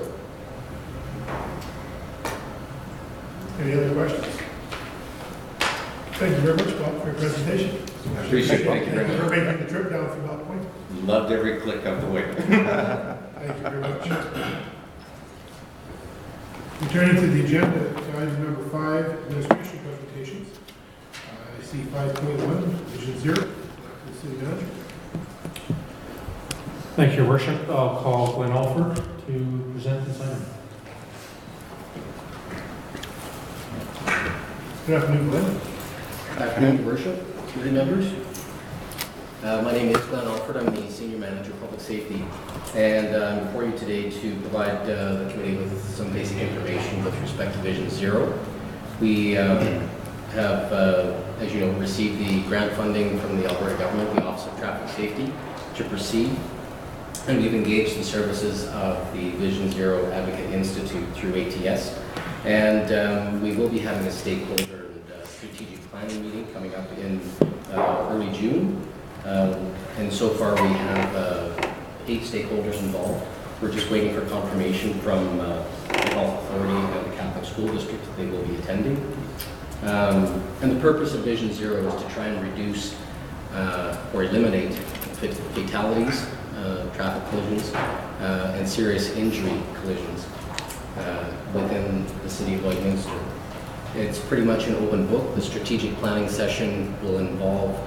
Any other questions? Thank you very much, Bob, for your presentation. I appreciate it. Thank you very Thank you for much. making the trip down from Mount Point. Loved every click of the way. Thank you very much. Returning to the agenda, item number 5, administration presentations. I see 5.1, Vision 0, the city manager. Thank you, Your Worship. I'll call Glenn Alford to present this item. Good afternoon, Glenn. Good afternoon, Your Worship, committee members. My name is Glenn Alford. I'm the Senior Manager of Public Safety, and I'm before you today to provide the committee with some basic information with respect to Vision Zero. We have, as you know, received the grant funding from the Alberta government, the Office of Traffic Safety, to proceed, and we've engaged the services of the Vision Zero Advocate Institute through ATS, and we will be having a stakeholder and strategic planning meeting coming up in early June. And so far we have 8 stakeholders involved. We're just waiting for confirmation from the Health Authority and the Catholic School District that they will be attending. And the purpose of Vision Zero is to try and reduce or eliminate fatalities, traffic collisions, and serious injury collisions within the city of Lloydminster. It's pretty much an open book. The strategic planning session will involve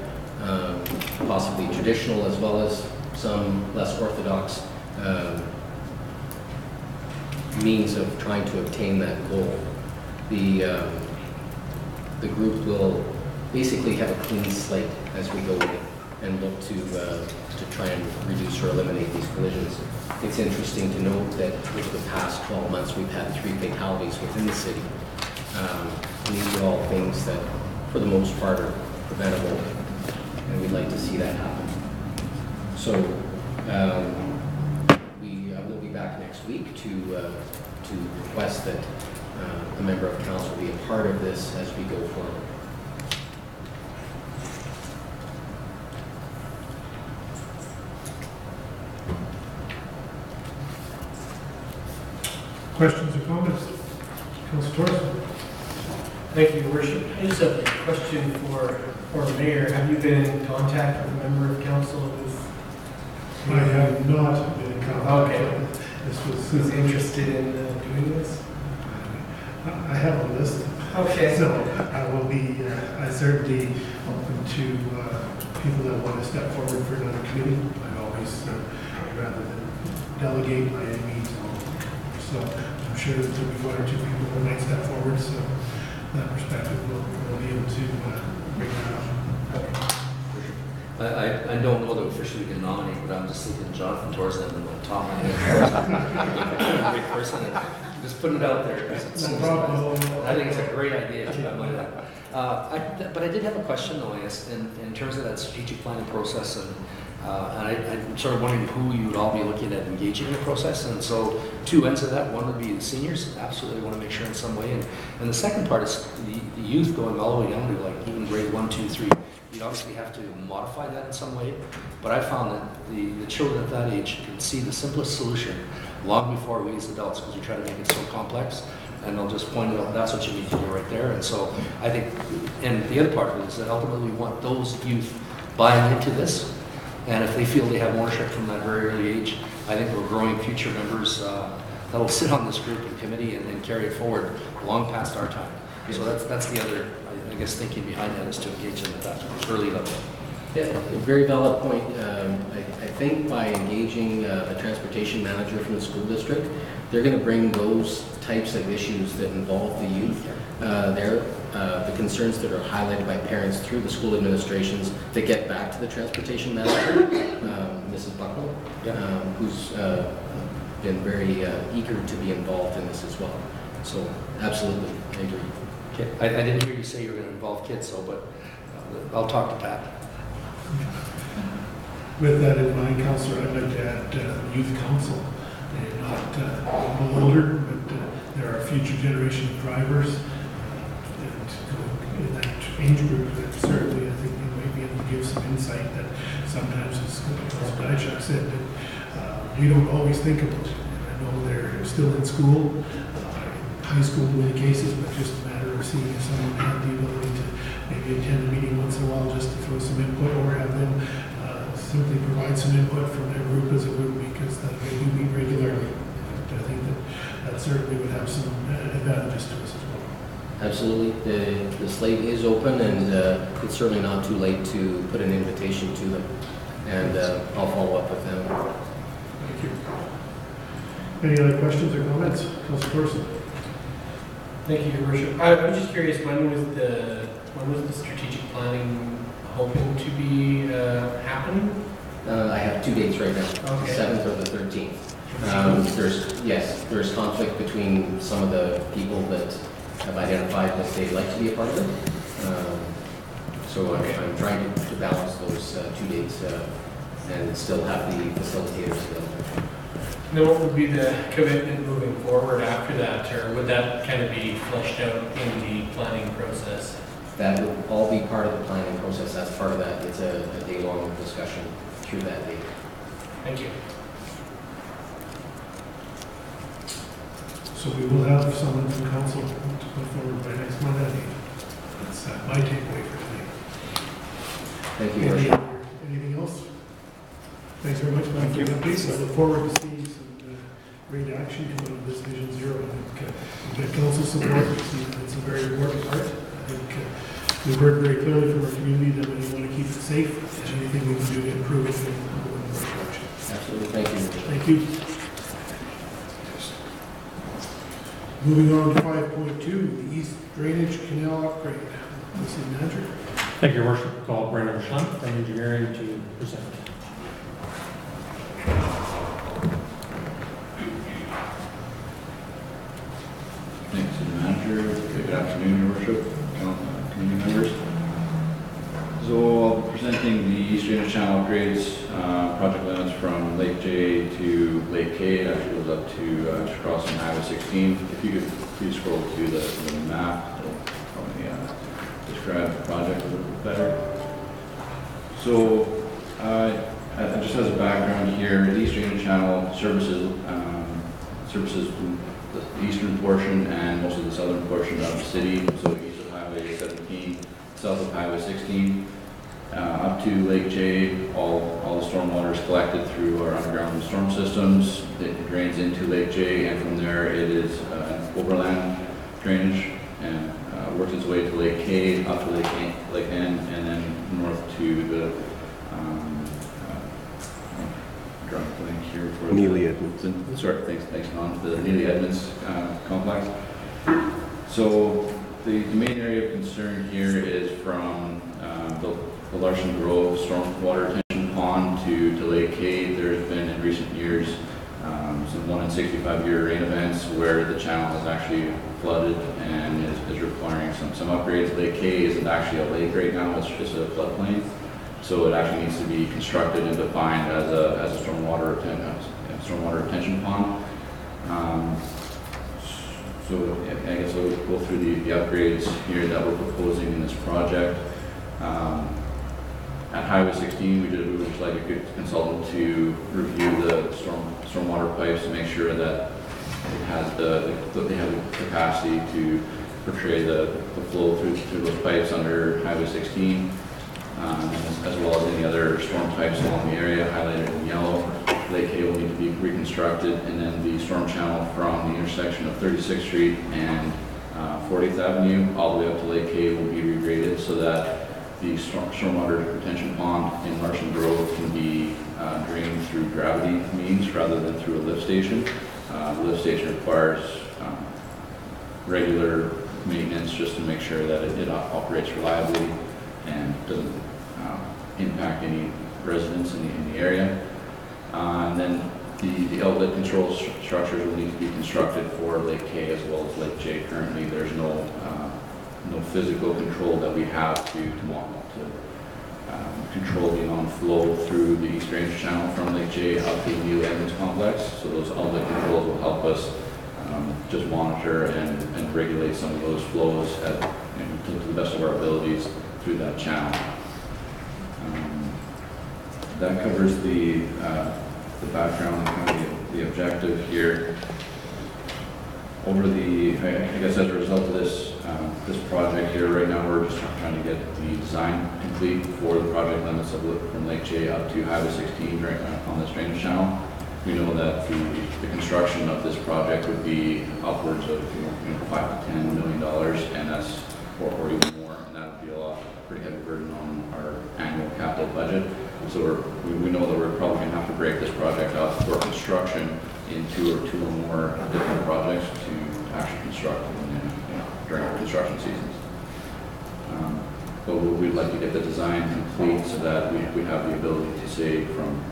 possibly traditional as well as some less orthodox means of trying to obtain that goal. The group will basically have a clean slate as we go in and look to try and reduce or eliminate these collisions. It's interesting to note that over the past 12 months we've had 3 fatalities within the city. And these are all things that, for the most part, are preventable, and we'd like to see that happen. So we will be back next week to request that a member of council be a part of this as we go forward. Questions or comments? Councilor Torres? Thank you, Your Worship. I just have a question for the Mayor. Have you been in contact with a member of council I have not been in contact. Okay. Who's interested in doing this? I have a list. Okay. So I will be, I certainly open to people that want to step forward for another committee. I always, rather than delegate by any means. So I'm sure that there'll be 1 or 2 people who might step forward. So that perspective we'll be able to bring that up. I don't know that officially we can nominate, but I'm just thinking Jonathan Torres and the top man. Great person. Just putting it out there. I think it's a great idea too. But I did have a question though, I guess, in terms of that strategic planning process, and I'm sort of wondering who you would all be looking at engaging in the process. And so 2 ends of that. One would be the seniors, absolutely want to make sure in some way, and the second part is the youth going all the way down to like even grade 1, 2, 3. You'd obviously have to modify that in some way, but I found that the children at that age can see the simplest solution long before we as adults, because we try to make it so complex, and they'll just point it out, that's what you need to do right there. And so I think, and the other part of it is that ultimately we want those youth buying into this, and if they feel they have ownership from that very early age, I think we're growing future members that'll sit on this group and committee and carry it forward long past our time. So that's the other, I guess, thinking behind that is to engage them at that early level. Yeah, a very valid point. I think by engaging a transportation manager from the school district, they're going to bring those types of issues that involve the youth, the concerns that are highlighted by parents through the school administrations, that get back to the transportation manager, Mrs. Bucknell, who's been very eager to be involved in this as well. So absolutely, I agree. Okay. I didn't hear you say you were going to involve kids, so, but I'll talk to Pat. With that in mind, Councillor, I'd like to add youth council. They're not a little older, but there are future generation of drivers. And in that age group, that certainly I think they might be able to give some insight that sometimes, as Dijak said, that you don't always think about it. I know they're still in school, high school in many cases, but just a matter of seeing if someone had the ability to maybe attend a meeting once in a while just to throw some input, or have them simply provide some input from their group as a group, because they do meet regularly. And I think that certainly would have some advantages to us as well. Absolutely. The slate is open, and it's certainly not too late to put an invitation to them. And I'll follow up with them. Thank you. Any other questions or comments? Councilor Thorson. Thank you, Your Worship. I'm just curious, when was the strategic planning hoping to be happening? I have 2 dates right now, Okay. the 7th or the 13th. There's conflict between some of the people that have identified that they'd like to be a part of it. So I'm trying to balance those 2 dates and still have the facilitators available. Then what would be the commitment moving forward after that, or would that kind of be fleshed out in the planning process? That would all be part of the planning process. That's part of that. It's a day-long discussion through that date. Thank you. So we will have someone from council to put forward by next Monday. That's my takeaway for today. Thank you, Your Worship. Anything else? Thanks very much, Mike, for the updates. I look forward to seeing some great action come out of this Vision Zero. I think we've got council support. It's a very important part. I think we've heard very clearly from our community that we want to keep it safe, and anything we can do to improve it will go in the right direction. Absolutely. Thank you, Your Worship. Thank you. Moving on to 5.2, the East Drainage Canal Upgrade. City Manager. Thank you, Your Worship. Call Brendan Schlunt from Engineering to present. Thanks, City Manager. Good afternoon, Your Worship, community members. So I'll be presenting the East Drainage Channel upgrades, project limits from Lake J to Lake K. It actually goes up to crossing Highway 16. If you could please scroll to the map, it'll probably describe the project a little bit better. So just as a background here, the East Drainage Channel services the eastern portion and most of the southern portion of the city, so east of Highway 17, south of Highway 16, up to Lake J. All the storm water is collected through our underground storm systems. It drains into Lake J, and from there it is an overland drainage and works its way to Lake K, up to Lake N, and then north to the drawing blank here for Neely Edmonds. Sorry, thanks, Don. The Neely Edmonds complex. So the main area of concern here is from the Larson Grove stormwater retention pond to Lake K. There has been in recent years some 1 in 65-year rain events where the channel has actually flooded and is requiring some upgrades. Lake K isn't actually a lake right now; it's just a floodplain. So it actually needs to be constructed and defined as a stormwater retention pond. So I guess I'll go through the upgrades here that we're proposing in this project. At Highway 16, we would just like a good consultant to review the stormwater pipes to make sure that it has that they have the capacity to portray the flow through those pipes under Highway 16. As well as any other storm pipes along the area highlighted in yellow. Lake K will need to be reconstructed, and then the storm channel from the intersection of 36th Street and 40th Avenue all the way up to Lake K will be regraded so that the stormwater retention pond in Larson Grove can be drained through gravity means rather than through a lift station. The lift station requires regular maintenance just to make sure that it operates reliably and doesn't impact any residents in the area. And then the outlet control structures will need to be constructed for Lake K as well as Lake J. Currently, there's no physical control that we have to control the on-flow through the East Range Channel from Lake J up to the new Edmonds complex. So those outlet controls will help us just monitor and regulate some of those flows to the best of our abilities through that channel. That covers the background and kind of the objective here. Over I guess as a result of this project here, right now we're just trying to get the design complete for the project limits from Lake J up to Highway 16 on this drainage channel. We know that the construction of this project would be upwards of $5 to $10 million, and that's or even more, and that would be a pretty heavy burden on our annual capital budget. So we know that we're probably going to have to break this project up for construction into two or more different projects to actually construct during our construction seasons. But we'd like to get the design complete so that we have the ability to say from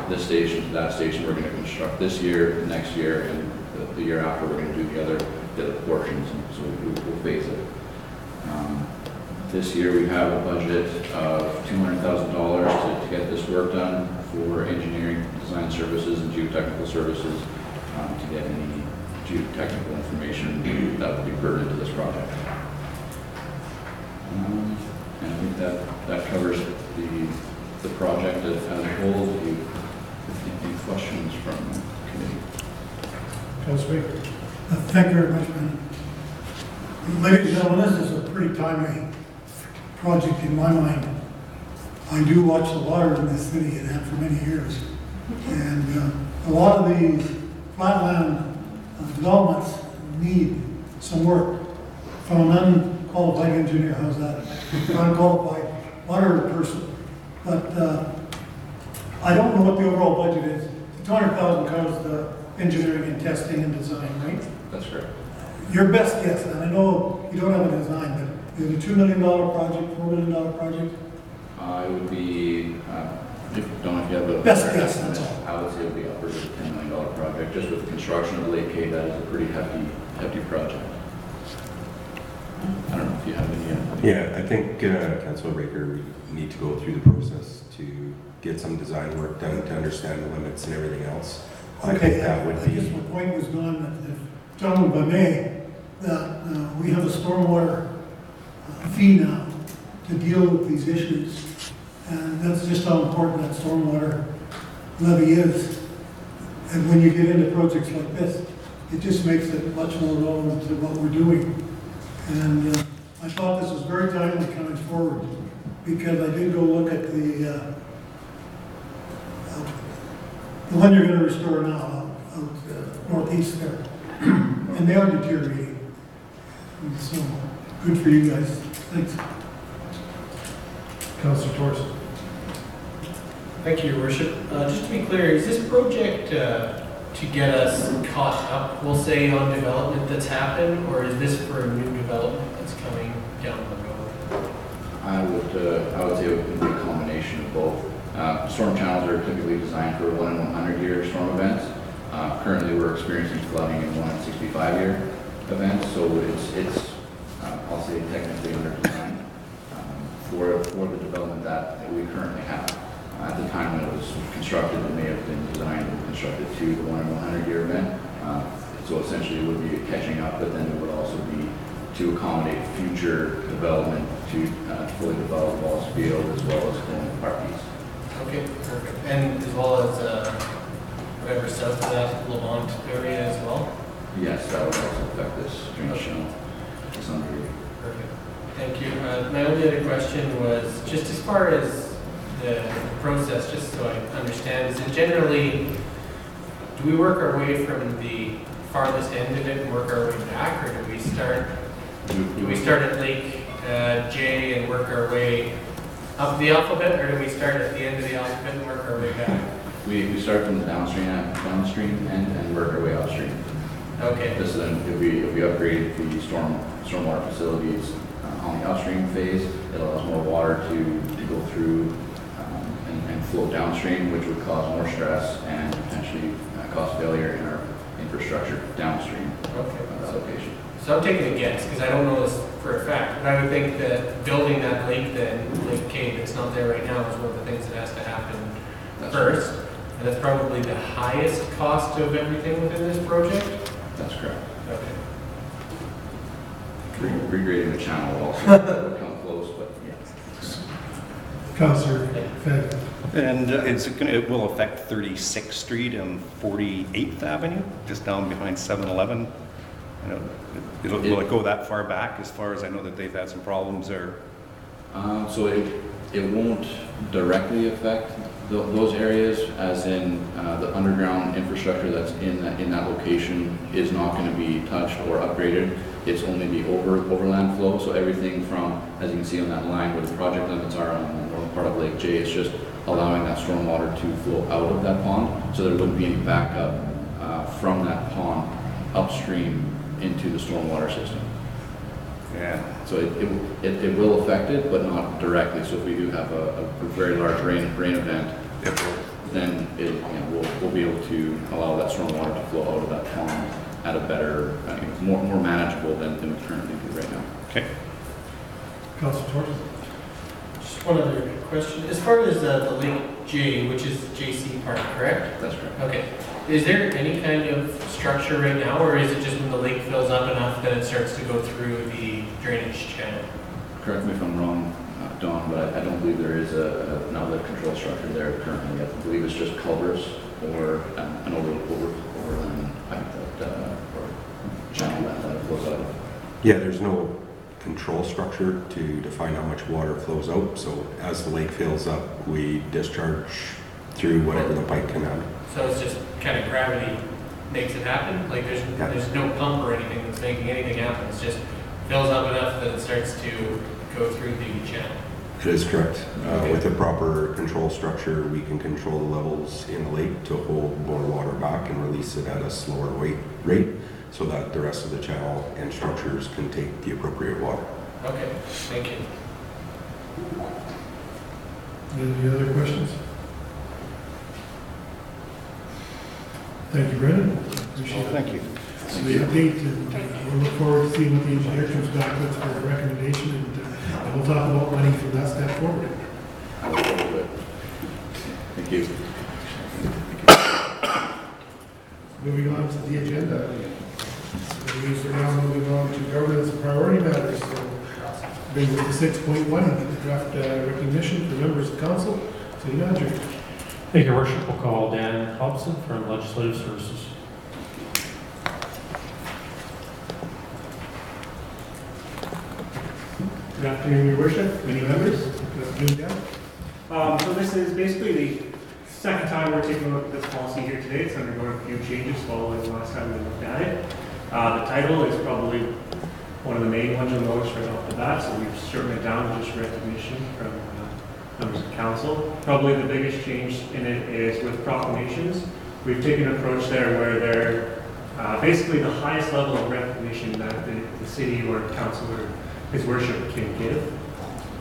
this station to that station we're going to construct this year, next year, and the year after we're going to do the other portions. And so we'll phase it. This year we have a budget of $200,000 to get this work done for engineering, design services, and geotechnical services to get any geotechnical information that would be burdened to this project. And I think that covers the project as a whole. Do you have any questions from the committee? Councilor. Thank you very much, man. Ladies and gentlemen, this is a pretty timely project in my mind. I do watch the water in this city and have for many years. And a lot of these flatland developments need some work from an unqualified engineer. How's that? Unqualified water person. But I don't know what the overall budget is. $200,000 covers the engineering and testing and design, right? That's correct. Your best guess, and I know you don't have a design, but is it a $2 million project, $4 million project? It would be, don't know if you have a best guess, that's all. I would say it would be upwards of a $10 million project. Just with the construction of Lake K, that is a pretty hefty project. I don't know if you have any. Yeah, I think Councilor Baker, we need to go through the process to get some design work done to understand the limits and everything else. I think that would be. I guess my point was gone that if, gentlemen, by May, that we have a stormwater fee now to deal with these issues. And that's just how important that stormwater levy is. And when you get into projects like this, it just makes it much more relevant to what we're doing. And I thought this was very timely coming forward because I did go look at the one you're going to restore now out northeast there. And they are deteriorating. And so, good for you guys. Thanks. Councilor Torres. Thank you, Your Worship. Just to be clear, is this project to get us caught up, we'll say, on development that's happened, or is this for a new development that's coming down the road? I would say it would be a combination of both. Storm channels are typically designed for 1 in 100-year storm events. Currently, we're experiencing flooding in 1 in 65-year events, so it's I'll say technically under design for the development that we currently have. At the time when it was constructed, it may have been designed and constructed to the 1 in 100-year event. So essentially it would be catching up, but then it would also be to accommodate future development to fully develop Wallace Field as well as Colonial Park East. Okay, perfect. And as well as whatever south of that Lamont area as well? Yes, that would also affect this drainage channel to some degree. Perfect. Thank you. My only other question was just as far as the process, just so I understand, is it generally, do we work our way from the farthest end of it and work our way back, or do we start at Lake J and work our way up the alphabet, or do we start at the end of the alphabet and work our way back? We start from the downstream end and work our way upstream. Okay. This then, if we upgrade the stormwater facilities on the upstream phase, it allows more water to go through and flow downstream, which would cause more stress and potentially cause failure in our infrastructure downstream of that location. So I'm taking a guess, because I don't know this for a fact, but I would think that building that lake then, Lake K, that's not there right now, is one of the things that has to happen first. Correct. And that's probably the highest cost of everything within this project? That's correct. Okay. Regrading the channel will also come close, but yeah. Councillor Fed. And it will affect 36th Street and 48th Avenue, just down behind 7-Eleven. Will it go that far back, as far as I know that they've had some problems there? So it won't directly affect those areas, as in the underground infrastructure that's in that location is not going to be touched or upgraded. It's only the overland flow. So everything from, as you can see on that line where the project limits are on the north part of Lake J, it's just allowing that stormwater to flow out of that pond. So there wouldn't be any backup from that pond upstream into the stormwater system. Yeah. So it will affect it, but not directly. So if we do have a very large rain event, then we'll be able to allow that stormwater to flow out of that pond at a better, more manageable than we currently do right now. Okay. Councillor Torres. Just one other question. As far as the Lake J, which is JC Park, correct? That's correct. Okay. Is there any kind of structure right now, or is it just when the lake fills up enough that it starts to go through the drainage channel? Correct me if I'm wrong, Don, but I don't believe there is an outlet control structure there currently. I believe it's just culverts or an overland pipe or channel that flows out of. Yeah, there's no control structure to define how much water flows out. So as the lake fills up, we discharge through whatever the pipe can handle. So it's just kind of gravity makes it happen? Like there's no pump or anything that's making anything happen. It's just fills up enough that it starts to go through the channel. It is correct. Okay. With a proper control structure, we can control the levels in the lake to hold more water back and release it at a slower rate so that the rest of the channel and structures can take the appropriate water. Okay, thank you. Any other questions? Thank you, Brendan. Appreciate it. Thank you. So the update, and we'll look forward to seeing what the engineer comes back with for a recommendation, and we'll talk about money from that step forward. Thank you. Moving on to the agenda. So we're now moving on to governance and priority matters. So bring with the 6.1, draft recognition for members of council. City Manager. Thank you, Your Worship. We'll call Dan Hobson from Legislative Services. Good afternoon, Your Worship, many members. Good afternoon, Dan. So this is basically the second time we're taking a look at this policy here today. It's undergoing a few changes following the last time we looked at it. The title is probably one of the main ones you'll notice right off the bat, so we've shortened it down to just recognition from members of council. Probably the biggest change in it is with proclamations. We've taken an approach there where they're basically the highest level of recognition that the city or council or His Worship can give.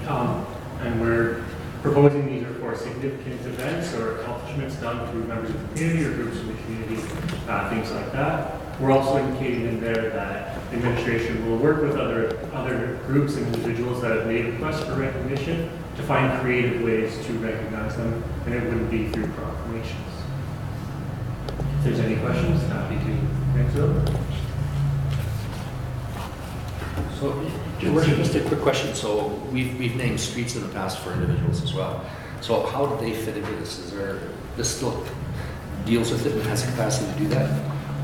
And we're proposing these are for significant events or accomplishments done through members of the community or groups in the community, things like that. We're also indicating in there that the administration will work with other groups and individuals that have made requests for recognition to find creative ways to recognize them, and it wouldn't be through proclamations. If there's any questions, happy to answer them. So, Your Worship, just a quick question. So we've named streets in the past for individuals as well. So how do they fit into this? Is there, this still deals with it and has the capacity to do that?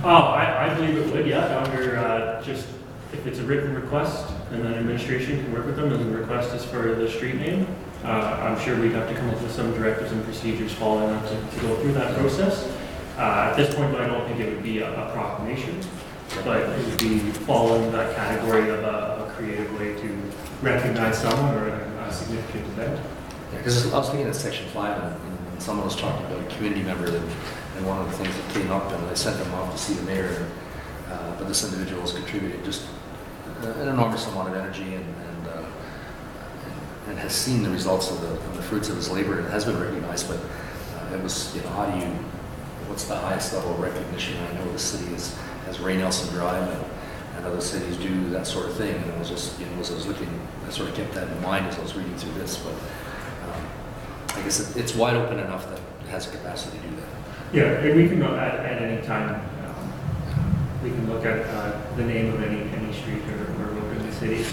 I believe it would, yeah, under just, if it's a written request, and then administration can work with them, and the request is for the street name. I'm sure we'd have to come up with some directives and procedures following up to go through that process. At this point, though, I don't think it would be a proclamation. but it would be fall in that category of a creative way to recognize someone or a significant event. Yeah, because I was looking at section 5 and someone was talking about a community member and one of the things that came up, and I sent them off to see the mayor, but this individual has contributed just an enormous amount of energy and has seen the results of the fruits of his labor and has been recognized, but it was, what's the highest level of recognition? I know the city has Ray Nelson Drive and other cities do that sort of thing, and it was just, as I was looking, I sort of kept that in mind as I was reading through this, but I guess it's wide open enough that it has a capacity to do that. Yeah, and we can go at any time, we can look at the name of any street or road in the city.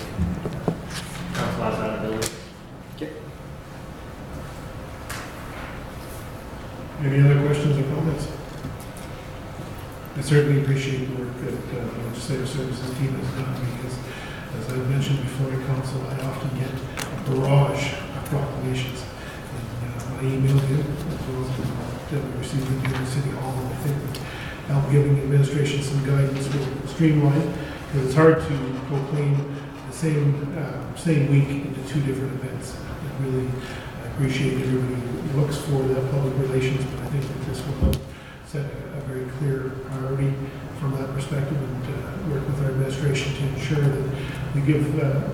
Council has that ability. Okay. Any other questions or comments? I certainly appreciate the work that the Legislative Services team has done, because as I mentioned before in council, I often get a barrage of proclamations. And I emailed you, as well as that we received them here in City Hall, and I think that help giving administration some guidance will streamline, because it's hard to proclaim the same week into two different events. I really appreciate everybody who looks for the public relations, but I think that this will help set a very clear priority from that perspective, and work with our administration to ensure that we give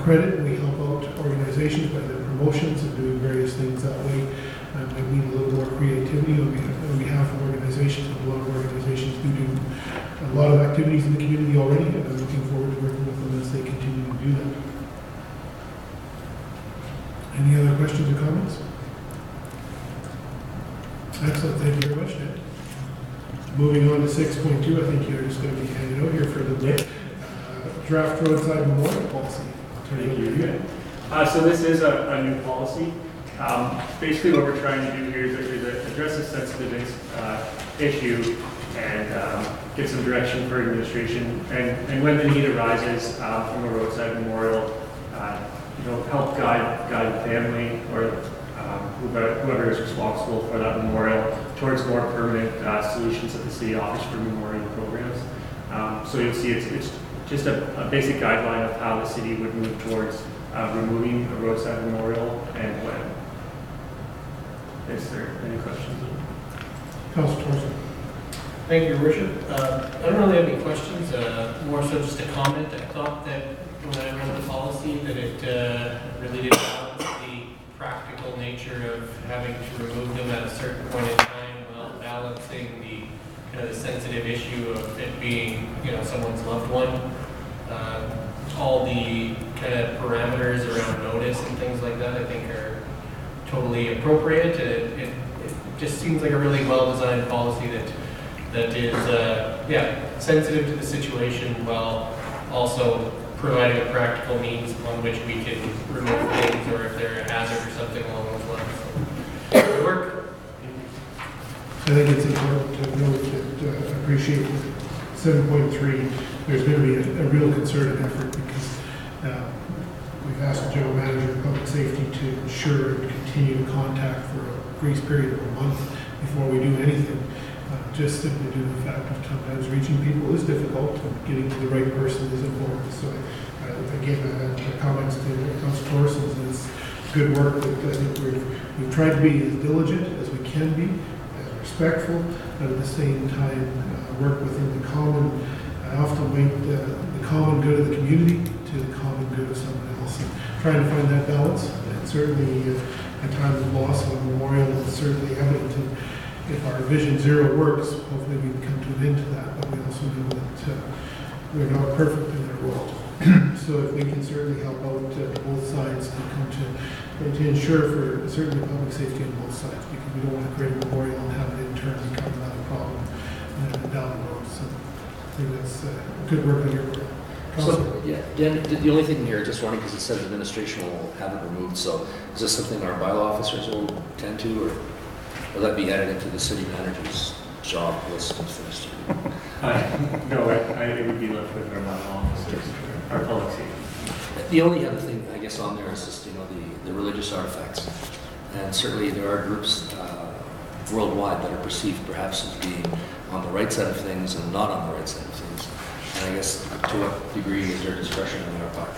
credit and we help out organizations by their promotions and doing various things that way. I need a little more creativity on behalf of organizations. A lot of organizations do a lot of activities in the community already, and I'm looking forward to working with them as they continue to do that. Any other questions or comments? Excellent, thank you very much, Ned. Moving on to 6.2, I think you're just going to be hanging out here for a little bit. Draft roadside memorial policy. Thank you. So this is a new policy. Basically what we're trying to do here is address a sensitive issue and get some direction for administration. And when the need arises from a roadside memorial, help guide the family or whoever is responsible for that memorial towards more permanent solutions that the city offers for memorial programs. So you'll see it's just a basic guideline of how the city would move towards removing a roadside memorial and when. Is there any questions? Councilor Thorson. Thank you, Your Worship. I don't really have any questions, more so just a comment. I thought that when I read the policy that it really did balance the practical nature of having to remove them at a certain point in time while balancing the sensitive issue of it being, someone's loved one. All the kind of parameters around notice and things like that, I think, are totally appropriate. It just seems like a really well-designed policy that is, sensitive to the situation while also providing a practical means on which we can remove things or if they're a hazard or something along those lines. So, good work. I think it's important to note that I appreciate 7.3. There's going to be a real concerted effort because we've asked the General Manager of Public Safety to ensure and continue to contact for a grace period of a month before we do anything. Just simply due to the fact of sometimes reaching people is difficult and getting to the right person is important. So again, comments to Councilor Thorson, and it's good work that I think we've tried to be as diligent as we can be, as respectful, but at the same time work within the common. I often link the common good of the community to the common good of someone else, and trying to find that balance. And certainly at times of loss of a memorial is certainly evident. And if our Vision Zero works, hopefully we can come to an end to that, but we also know that we're not perfect in our world. So if we can certainly help out both sides to come to ensure for certainly public safety on both sides, because we don't want to create a memorial and have it in turn become another problem down the road. So I think that's good work on your part. So, Dan, the only thing here, just wondering, because it says administration will have it removed, so is this something our bylaw officers will tend to, or will that be added into the city manager's job list for this year? No, it would be left with our bylaw officers, our public safety. The only other thing, I guess, on there is just, the religious artifacts. And certainly there are groups worldwide that are perceived perhaps as being on the right side of things and not on the right side of things. And I guess to what degree is there discretion on our part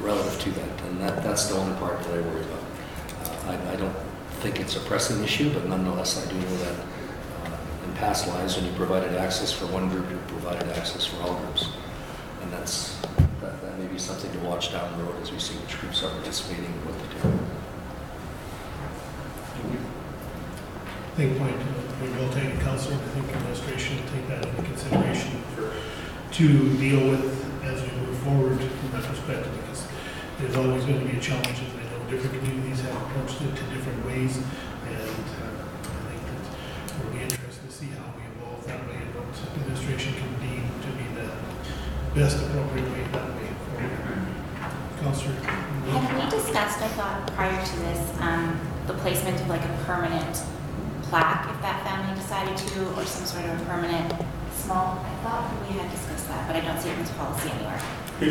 relative to that? And that's the only part that I worry about. I don't think it's a pressing issue, but nonetheless, I do know that in past lives, when you provided access for one group, you provided access for all groups. And that may be something to watch down the road as we see which groups are participating and what they do. I think we will take it, Councillor. I think administration will take that into consideration to deal with as we move forward from that perspective, because there's always going to be a challenge, and I know different communities have approached it to different ways, and I think that it'll be interesting to see how we evolve that way and what administration can deem to be the best appropriate way that way forward. Councillor? Have we discussed, I thought, prior to this, the placement of like a permanent plaque if that family decided to, or some sort of a permanent small? I thought we had discussed that, but I don't see it in this policy anywhere.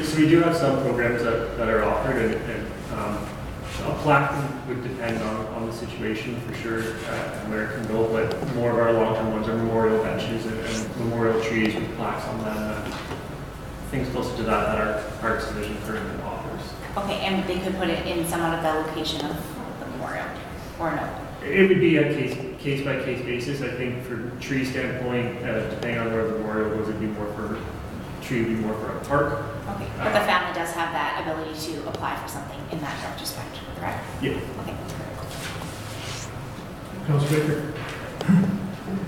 So we do have some programs that are offered, and a plaque would depend on the situation for sure at American Bill, but more of our long-term ones are memorial benches and memorial trees with plaques on them, things closer to that our Parks Division currently offers. Okay, and they could put it in somewhat of the location of the memorial, or no? It would be a case-by-case basis. I think for tree standpoint, depending on where the memorial goes, it'd be more for tree, would be more for a park. Okay, but the family does have that ability to apply for something in that respect, correct? Yeah. Okay. Councillor Baker?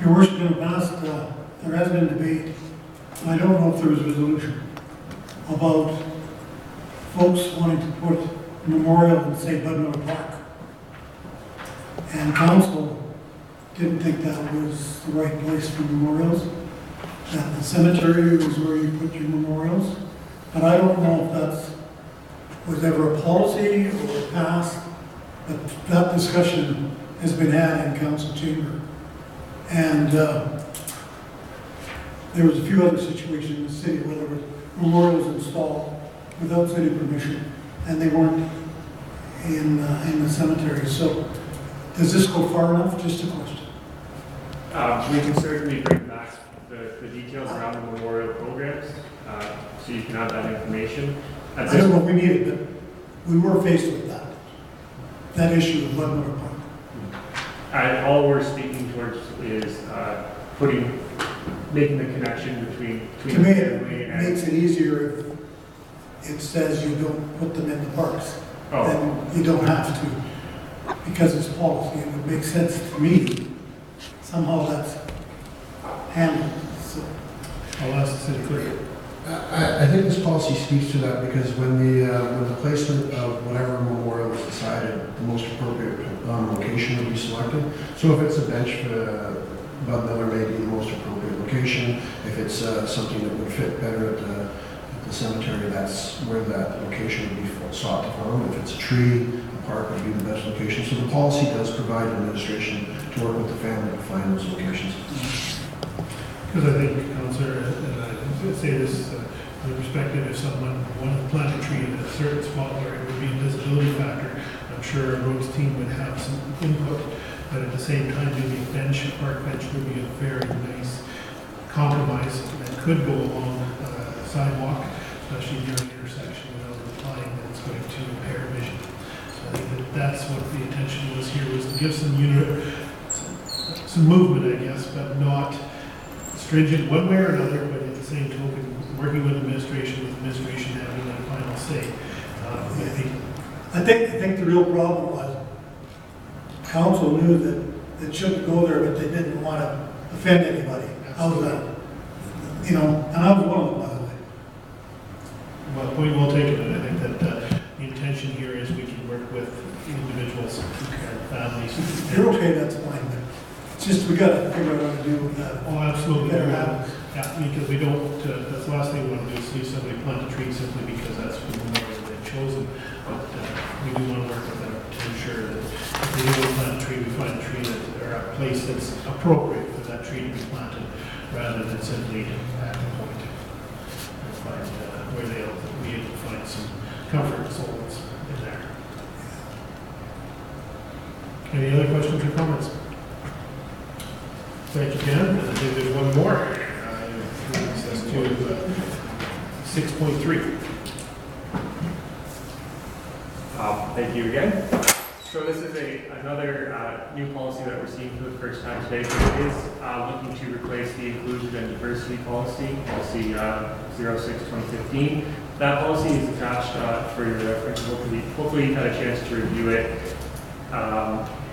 Your worship, in the past, there has been debate, and I don't know if there was a resolution, about folks wanting to put a memorial in, say, Bud Miller Park. And council didn't think that was the right place for memorials, that the cemetery was where you put your memorials. But I don't know if that was ever a policy or passed, but that discussion has been had in council chamber. And there was a few other situations in the city where there were memorials installed without city permission, and they weren't in the cemetery. So does this go far enough? Just a question. We can certainly bring back the details around the memorial programs, so you can have that information. I don't know if we need it, but we were faced with that issue of Bud Miller Park. All we're speaking towards is making the connection between to me, it makes it easier if it says you don't put them in the parks. Oh. Then you don't have to, because it's policy. It would make sense to me. Somehow that's handled. So. I'll ask the city clerk. I think this policy speaks to that, because when the placement of whatever memorial is decided, the most appropriate location will be selected. So if it's a bench for Bud Miller, may be the most appropriate location. If it's something that would fit better at the cemetery, that's where that location would be sought to find. If it's a tree, a park would be the best location. So the policy does provide administration to work with the family to find those locations. Because I think, Councillor, and I say this from the perspective, if someone wanted to plant a tree in a certain spot where it would be a visibility factor, I'm sure our roads team would have some input, but at the same time, maybe a bench, a park bench would be a very nice compromise that could go along a sidewalk, especially during the intersection, without implying that it's going to impair vision. So I think that that's what the intention was here, was to give some movement, I guess, but not stringent one way or another, but at the same token, working with administration having that final say. I think the real problem was council knew that it shouldn't go there, but they didn't want to offend anybody. How's that? And I was one of them, by the way. Well, point well taken, and I think that the intention here is we can work with individuals and families. If you're okay, that's fine, but it's just we got to figure out how to deal with that. Oh, absolutely. Yeah, because we don't, that's the last thing we want to do is see somebody plant a tree simply because that's the memorial they've chosen. But we do want to work with them to ensure that if we do plant a tree, we find a tree or a place that's appropriate for that tree to be planted, rather than simply at a point. And find where they'll be able to find some comfort and solace in there. Any other questions or comments? Thank you, Ken. I think there's one more. Access to to 6.3. Thank you again. So this is another new policy that we're seeing for the first time today. So it is looking to replace the inclusion and diversity policy, policy 06/2015. That policy is attached for your reference. Hopefully you've had a chance to review it.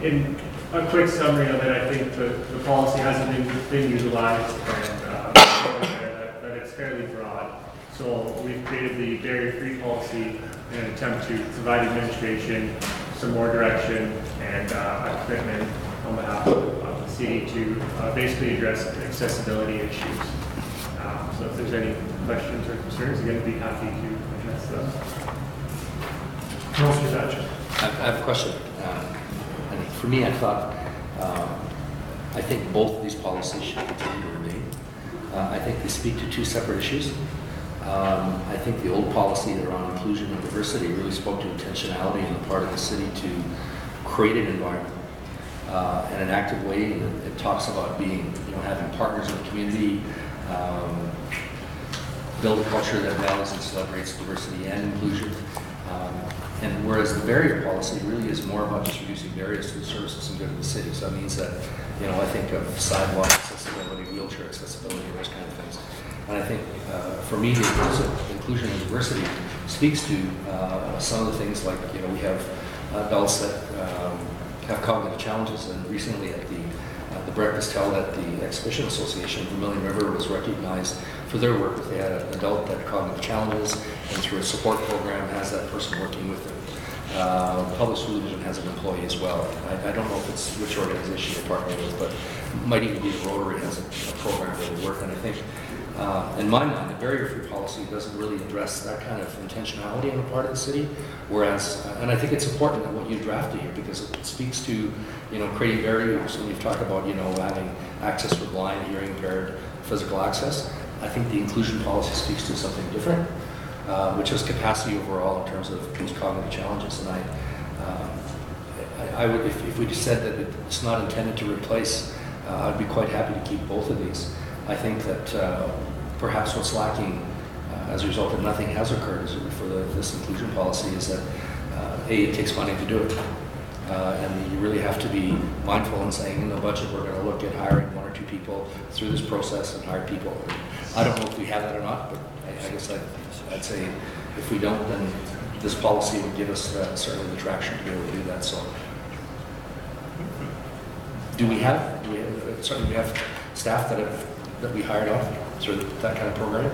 In a quick summary of it, I think the policy hasn't been utilized and that it's fairly broad. So we've created the barrier-free policy in an attempt to provide administration some more direction and a commitment on behalf of the city to basically address accessibility issues. So if there's any questions or concerns, again, I'd be happy to address them. Councilor Thatcher. I have a question. And for me, I thought, I think both of these policies should continue to remain. I think they speak to two separate issues. I think the old policy around inclusion and diversity really spoke to intentionality on the part of the city to create an environment in an active way. And it talks about being, having partners in the community, build a culture that values and celebrates diversity and inclusion. And whereas the barrier policy really is more about just reducing barriers to the services and good of the city. So that means that, I think of sidewalk accessibility, wheelchair accessibility, those kind of things. And I think for me, the inclusion and diversity speaks to some of the things like, we have adults that have cognitive challenges, and recently at the breakfast held at the Exhibition Association, Vermilion River was recognized for their work. They had an adult that had cognitive challenges, and through a support program has that person working with them. Public School Division has an employee as well. I don't know if it's which organization you're partnering with, but it might even be the Rotary has a program where they work. And I think, in my mind, the barrier-free policy doesn't really address that kind of intentionality on the part of the city. Whereas, and I think it's important that what you drafted here, because it speaks to, creating barriers. And we've talked about, having access for blind, hearing impaired, physical access. I think the inclusion policy speaks to something different, which is capacity overall in terms of those cognitive challenges. And I would, if we just said that it's not intended to replace, I'd be quite happy to keep both of these. I think that perhaps what's lacking as a result of nothing has occurred for this inclusion policy is that it takes money to do it. And you really have to be mindful in saying in the budget we're going to look at hiring 1 or 2 people through this process and hire people. I don't know if we have that or not, but I guess I'd say if we don't, then this policy would give us certainly the traction to be able to do that. So do we have certainly we have staff that we hired off through that kind of program?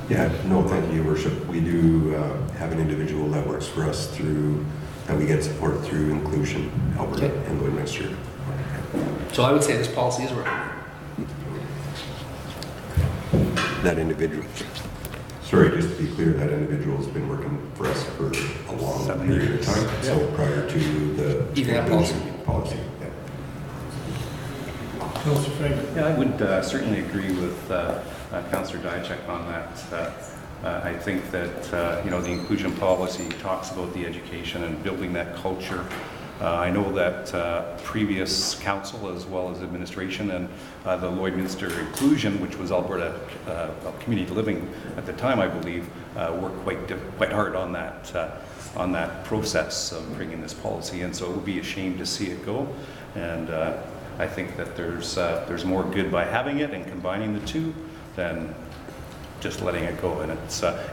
Yeah, no, thank you, Your Worship. We do have an individual that works for us that we get support through Inclusion Alberta and Lloydminster. So I would say this policy is working. That individual, sorry, just to be clear, that individual has been working for us for a long period of time. Yeah. So prior to the policy. Yeah, I would certainly agree with Councillor Diacek on that. I think that the inclusion policy talks about the education and building that culture. I know that previous council as well as administration and the Lloydminster Inclusion, which was Alberta Community Living at the time, I believe, worked quite hard on that process of bringing this policy in. So it would be a shame to see it go. And I think that there's more good by having it and combining the two than just letting it go. And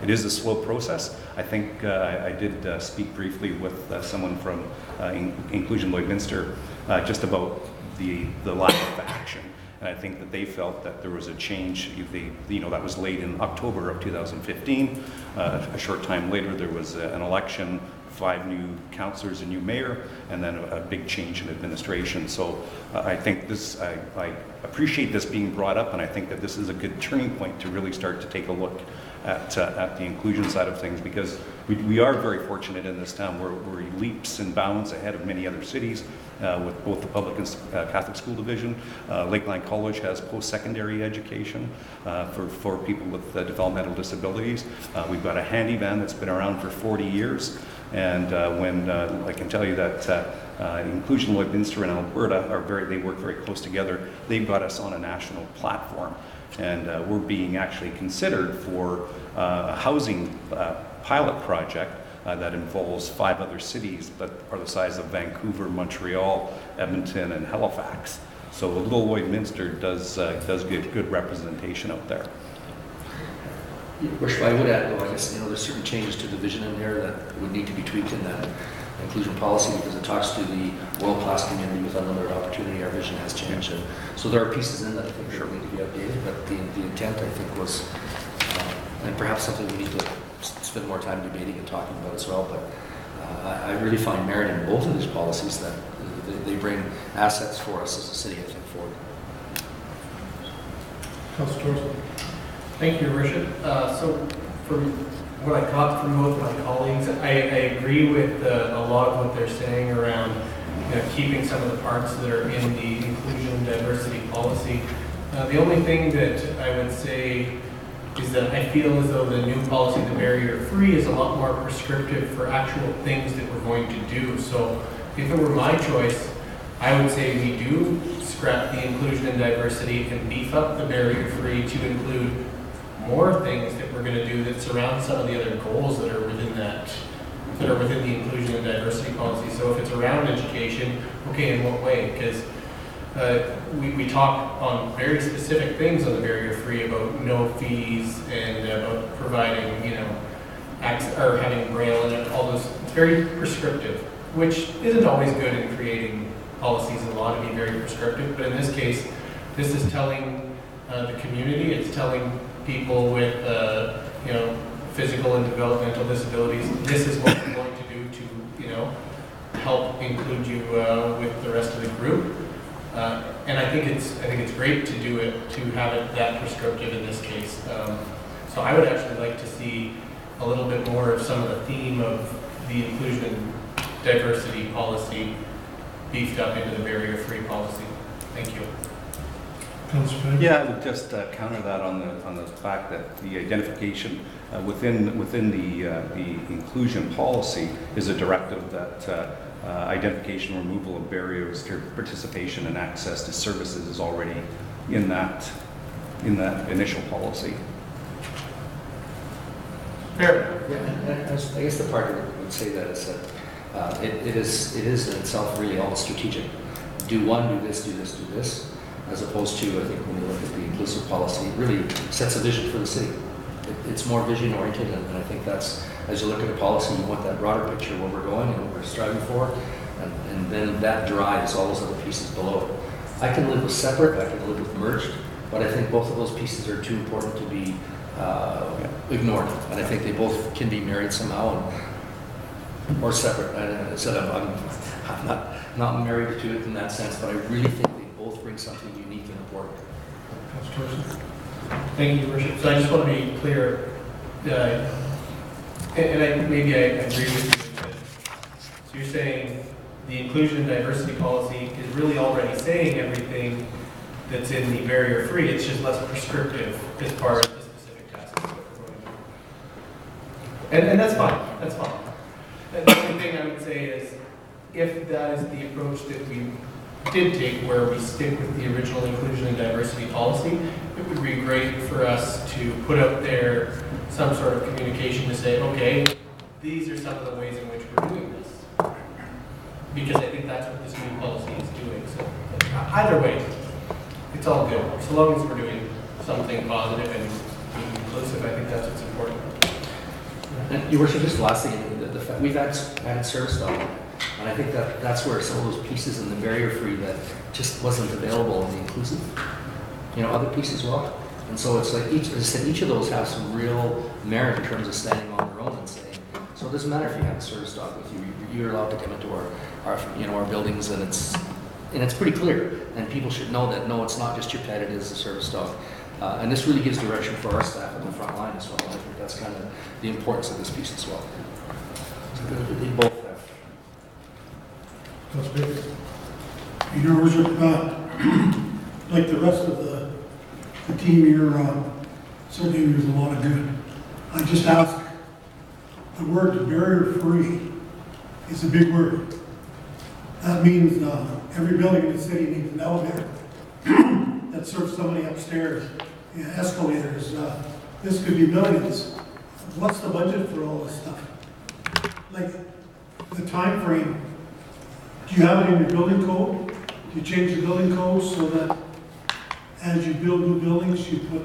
it is a slow process. I think I did speak briefly with someone from Inclusion Lloydminster just about the lack of action. And I think that they felt that there was a change. That was late in October of 2015. A short time later, there was an election, 5 new councillors, a new mayor, and then a big change in administration. So I think this, I appreciate this being brought up, and I think that this is a good turning point to really start to take a look at the inclusion side of things, because we are very fortunate in this town. We're leaps and bounds ahead of many other cities with both the public and Catholic School Division. Lakeline College has post-secondary education for people with developmental disabilities. We've got a handy van that's been around for 40 years. And when I can tell you that Inclusion Lloydminster and Alberta they work very close together. They've got us on a national platform, and we're being actually considered for a housing pilot project that involves 5 other cities that are the size of Vancouver, Montreal, Edmonton, and Halifax. So Little Lloydminster does give good representation out there. Worship, I would add, though, I guess, there's certain changes to the vision in there that would need to be tweaked in that inclusion policy, because it talks to the world-class community with unlimited opportunity. Our vision has changed, and so there are pieces in that I think need to be updated. But the intent, I think, was, and perhaps something we need to spend more time debating and talking about as well. But I really find merit in both of these policies, that they bring assets for us as a city, I think, forward. Councilor Torres. Thank you, Your Worship. So from what I caught from both my colleagues, I agree with a lot of what they're saying around keeping some of the parts that are in the inclusion and diversity policy. The only thing that I would say is that I feel as though the new policy, the barrier-free, is a lot more prescriptive for actual things that we're going to do. So if it were my choice, I would say we do scrap the inclusion and diversity and beef up the barrier-free to include more things that we're going to do that surround some of the other goals that are within the inclusion and diversity policy. So if it's around education, okay, in what way? Because we talk on very specific things on the barrier-free about no fees and about providing, access, or having Braille and all those. It's very prescriptive, which isn't always good in creating policies. A lot to be very prescriptive, but in this case, this is telling the community, it's telling people with physical and developmental disabilities, this is what we're going to do to help include you with the rest of the group. And I think it's great to do it, to have it that prescriptive in this case. So I would actually like to see a little bit more of some of the theme of the inclusion and diversity policy beefed up into the barrier-free policy. Thank you. Yeah, I would just counter that on the fact that the identification within the inclusion policy is a directive that identification and removal of barriers to participation and access to services is already in that initial policy. Fair. Yeah, I guess the part that would say that is that it is in itself really all strategic. Do one, do this, do this, do this. As opposed to, I think, when you look at the inclusive policy, it really sets a vision for the city. It's more vision oriented, and I think that's, as you look at a policy, you want that broader picture where we're going and what we're striving for, and then that drives all those other pieces below it. I can live with separate, I can live with merged, but I think both of those pieces are too important to be ignored, and I think they both can be married somehow, or separate. I said I'm not married to it in that sense, but I really think both bring something unique and important. Thank you, Your Worship. So I just want to be clear, and maybe I agree with you. So you're saying the inclusion and diversity policy is really already saying everything that's in the barrier-free. It's just less prescriptive as far as the specific tasks that we're going to do. And that's fine. That's fine. And the only thing I would say is, if that is the approach that we did take, where we stick with the original inclusion and diversity policy, it would be great for us to put out there some sort of communication to say, okay, these are some of the ways in which we're doing this. Because I think that's what this new policy is doing. So either way, it's all good. So long as we're doing something positive and inclusive, I think that's what's important. And Your Worship, just the last thing, the fact we've added service dog. And I think that's where some of those pieces in the barrier-free that just wasn't available in the inclusive, other pieces as well. And so it's like each of those have some real merit in terms of standing on their own and saying, so it doesn't matter if you have a service dog with you, you're allowed to come into our buildings, and it's pretty clear. And people should know that, no, it's not just your pet, it is a service dog. And this really gives direction for our staff at the front line as well. And I think that's kind of the importance of this piece as well. So they both have. Your Worship, like the rest of the team here, certainly there's a lot of good. I just ask, the word barrier-free, is a big word. That means every building in the city needs an elevator that serves somebody upstairs, escalators. This could be millions. What's the budget for all this stuff? Like, the time frame, do you have it in your building code? Do you change the building code so that as you build new buildings, you put,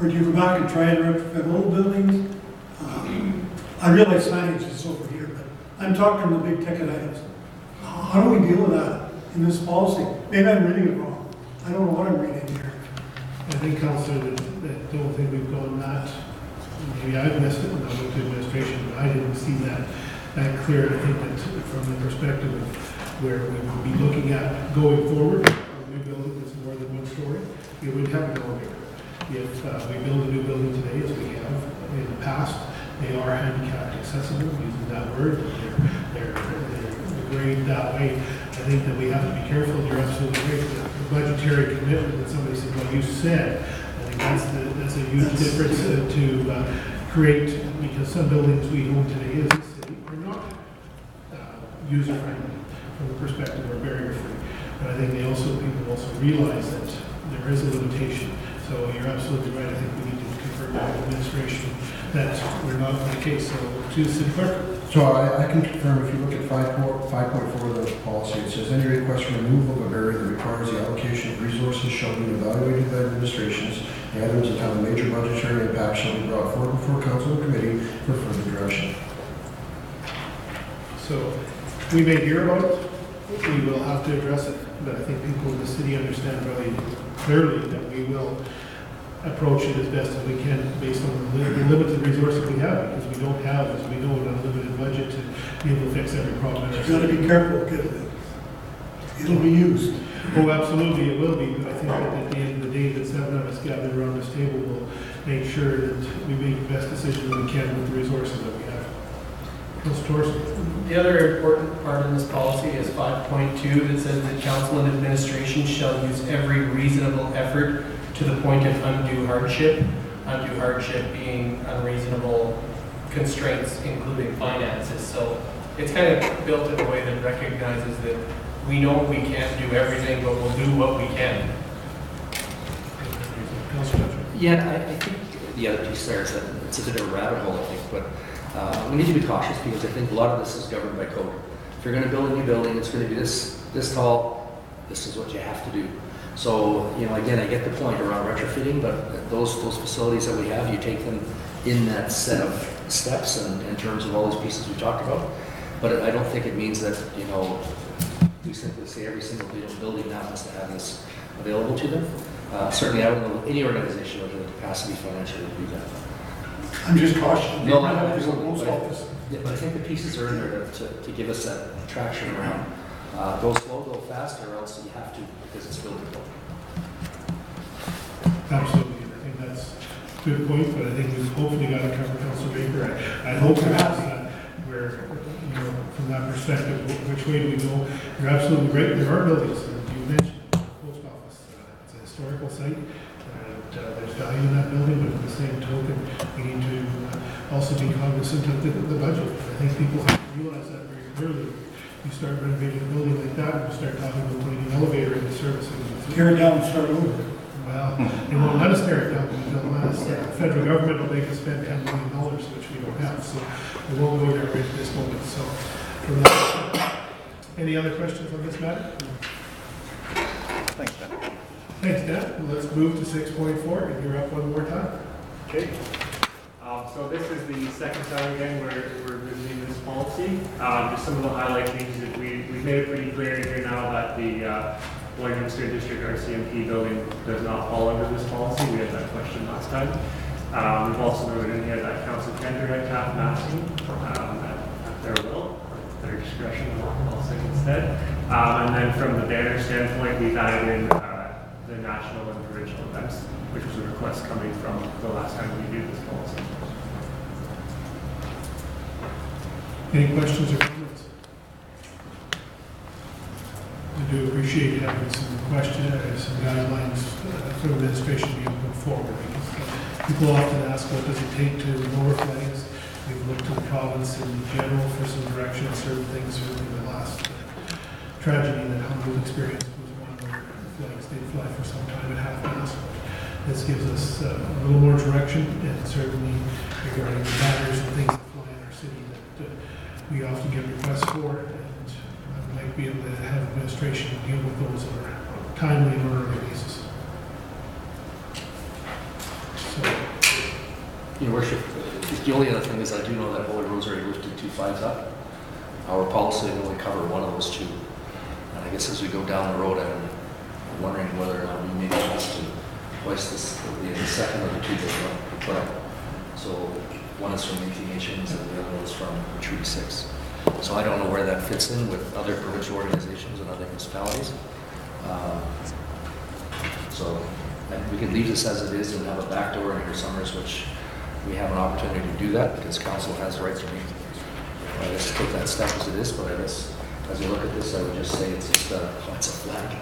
or do you go back and try and retrofit old buildings? I realize signage is over here, but I'm talking the big ticket items. How do we deal with that in this policy? Maybe I'm reading it wrong. I don't know what I'm reading here. I think, Councillor, that don't think we've gone that, maybe I've missed it when I went to administration, but I didn't see that clear. I think that from the perspective of where we would be looking at going forward, a new building that's more than one story, we would have an elevator. If we build a new building today, as we have in the past, they are handicapped accessible, using that word, they're grade that way. I think that we have to be careful. You're absolutely right. The budgetary commitment that somebody said, what you said, I think that's a huge difference to create, because some buildings we own today as a city are not user-friendly from the perspective or barrier-free. But I think people also realize that there is a limitation. So you're absolutely right. I think we need to confirm with the administration that we're not in the case. So to the city clerk. So I can confirm, if you look at 5.4 of the policy, it says any request for removal of a barrier that requires the allocation of resources shall be evaluated by administrations. The items that have a major budgetary impact shall be brought forward before council and committee for further direction. So we may hear about it, we will have to address it, but I think people in the city understand very clearly that we will approach it as best as we can based on the limited resources we have, because we don't have, as we know, an unlimited budget to be able to fix every problem. You've got to be careful, because it'll be used. Oh, absolutely, it will be, but I think that at the end of the day, that 7 of us gathered around this table will make sure that we make the best decision we can with the resources that we have. Councilor Thorson. The other important part in this policy is 5.2 that says that council and administration shall use every reasonable effort to the point of undue hardship. Undue hardship being unreasonable constraints, including finances. So it's kind of built in a way that recognizes that we know we can't do everything, but we'll do what we can. Yeah, I think the other piece there is that it's a bit of a rabbit hole, I think, but we need to be cautious because I think a lot of this is governed by code. If you're going to build a new building, it's going to be this tall, this is what you have to do. So, again, I get the point around retrofitting, but those facilities that we have, you take them in that set of steps and in terms of all those pieces we talked about. But I don't think it means that, we simply say every single building now has to have this available to them. Certainly, I don't know any organization would have the capacity financially to do that. I'm just cautious. No, absolutely. But I think the pieces are in there to give us that traction around. Go slow, go fast, or else you have to because it's buildable. Absolutely. I think that's a good point, but I think we've hopefully got to cover Councilor Baker. I hope that we're, from that perspective, which way do we go? You're absolutely right. There are buildings, you mentioned the post office. It's a historical site, and there's value in that building, but at the same token, we need to also be cognizant of the budget. I think people have to realize that very clearly. You start renovating a building like that, and you start talking about putting an elevator into service. Tear it down and start over. Well, they won't let us tear it down because the federal government will make us spend $10 million, which we don't have. So we won't go there right at this moment. So, from that, any other questions on this matter? Thanks, Dan. Thanks, Dan. Let's move to 6.4, and you're up one more time. Okay. So this is the second time again we're reviewing this policy. Just some of the highlight changes that we've made it pretty clear here now that the Lloydminster District RCMP building does not fall under this policy. We had that question last time. We've also noted in here that council can direct half masking at their will, at their discretion, I'll say instead. And then from the banner standpoint, we've added in the national and provincial events, which was a request coming from the last time we did this policy. Any questions or comments? I do appreciate having some questions, some guidelines for administration being put forward. Because people often ask, what does it take to lower flags? We've looked to the province in general for some direction on certain things. Certainly the last tragedy that Humboldt experienced was one where flags did fly for some time at half-mast. This gives us a little more direction, and certainly regarding the matters and things that fly in our city that we often get requests for, and I might be able to have administration deal with those on a timely and orderly basis. Your worship, the only other thing is I do know that Holy Rosary lifted 2 flags up. Our policy would only cover one of those 2. And I guess as we go down the road, I'm wondering whether or not we may be asked to hoist this, the second of the 2 that we put up. So one is from Métis Nations and the other one is from Treaty 6. So I don't know where that fits in with other provincial organizations and other municipalities. So and we can leave this as it is and have a backdoor in your summers, which we have an opportunity to do that because council has the right to be. I guess take that step as it is, but I guess as you look at this, I would just say it's just it's a flag.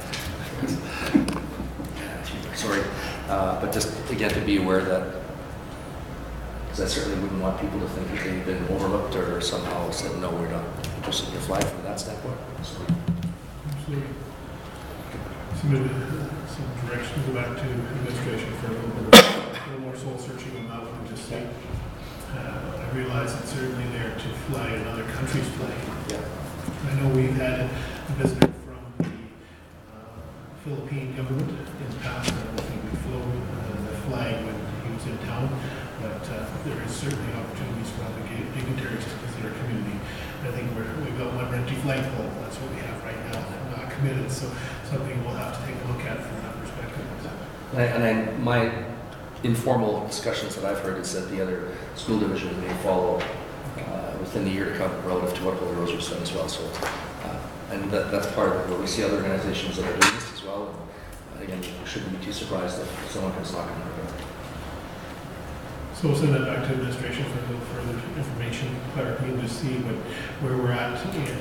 Sorry, but just again to be aware that, because I certainly wouldn't want people to think that they've been overlooked or somehow said no, we're not interested in your flag from that standpoint. So. Absolutely. Some direction to go back to administration for a little more soul searching on that one. Just say, I realize it's certainly there to fly another country's flag. Yeah. I know we've had a visitor from the Philippine government in the past. I don't think we flew the flag when he was in town, but there is certainly opportunities for other dignitaries to visit our community. I think we've got one empty flagpole. That's what we have right now. I'm not committed, so something we'll have to take a look at from that perspective. My informal discussions that I've heard is that the other school divisions may follow within the year to come relative to what Holy Rosary said as well. So, and that's part of it. But we see other organizations that are doing this as well. And again, we shouldn't be too surprised if someone comes knocking on our door. So we'll send that back to administration for a little further information, clarity, and to see where we're at in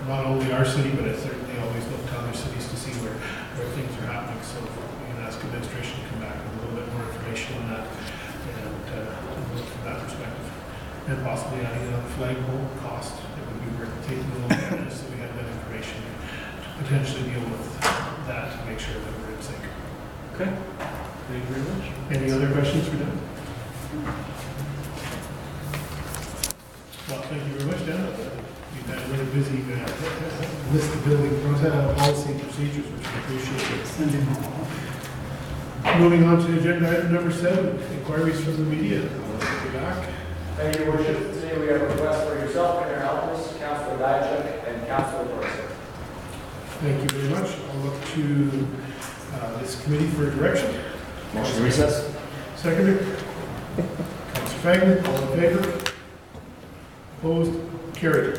not only our city, but I certainly always look to other cities to see where things are happening. So we can ask administration to come back with a little bit more information on that and look from that perspective. And possibly adding another flagpole cost that would be worth taking a look at it, so we have that information to potentially deal with that to make sure that we're in sync. Okay. Thank you very much. Any other questions for Dan? Well, thank you very much, Dan. You've had a really busy list of building policy and procedures, which I appreciate. Moving on to agenda item number 7, inquiries from the media. I'll take you back. Thank you, Your Worship. Today we have a request for yourself, Mayor Alpers, Councilor Diachuk, and Councilor Dorsey. Thank you very much. I'll look to this committee for direction. Motion to recess. Seconder. Councilor Fagner, all in favor? Opposed? Carried.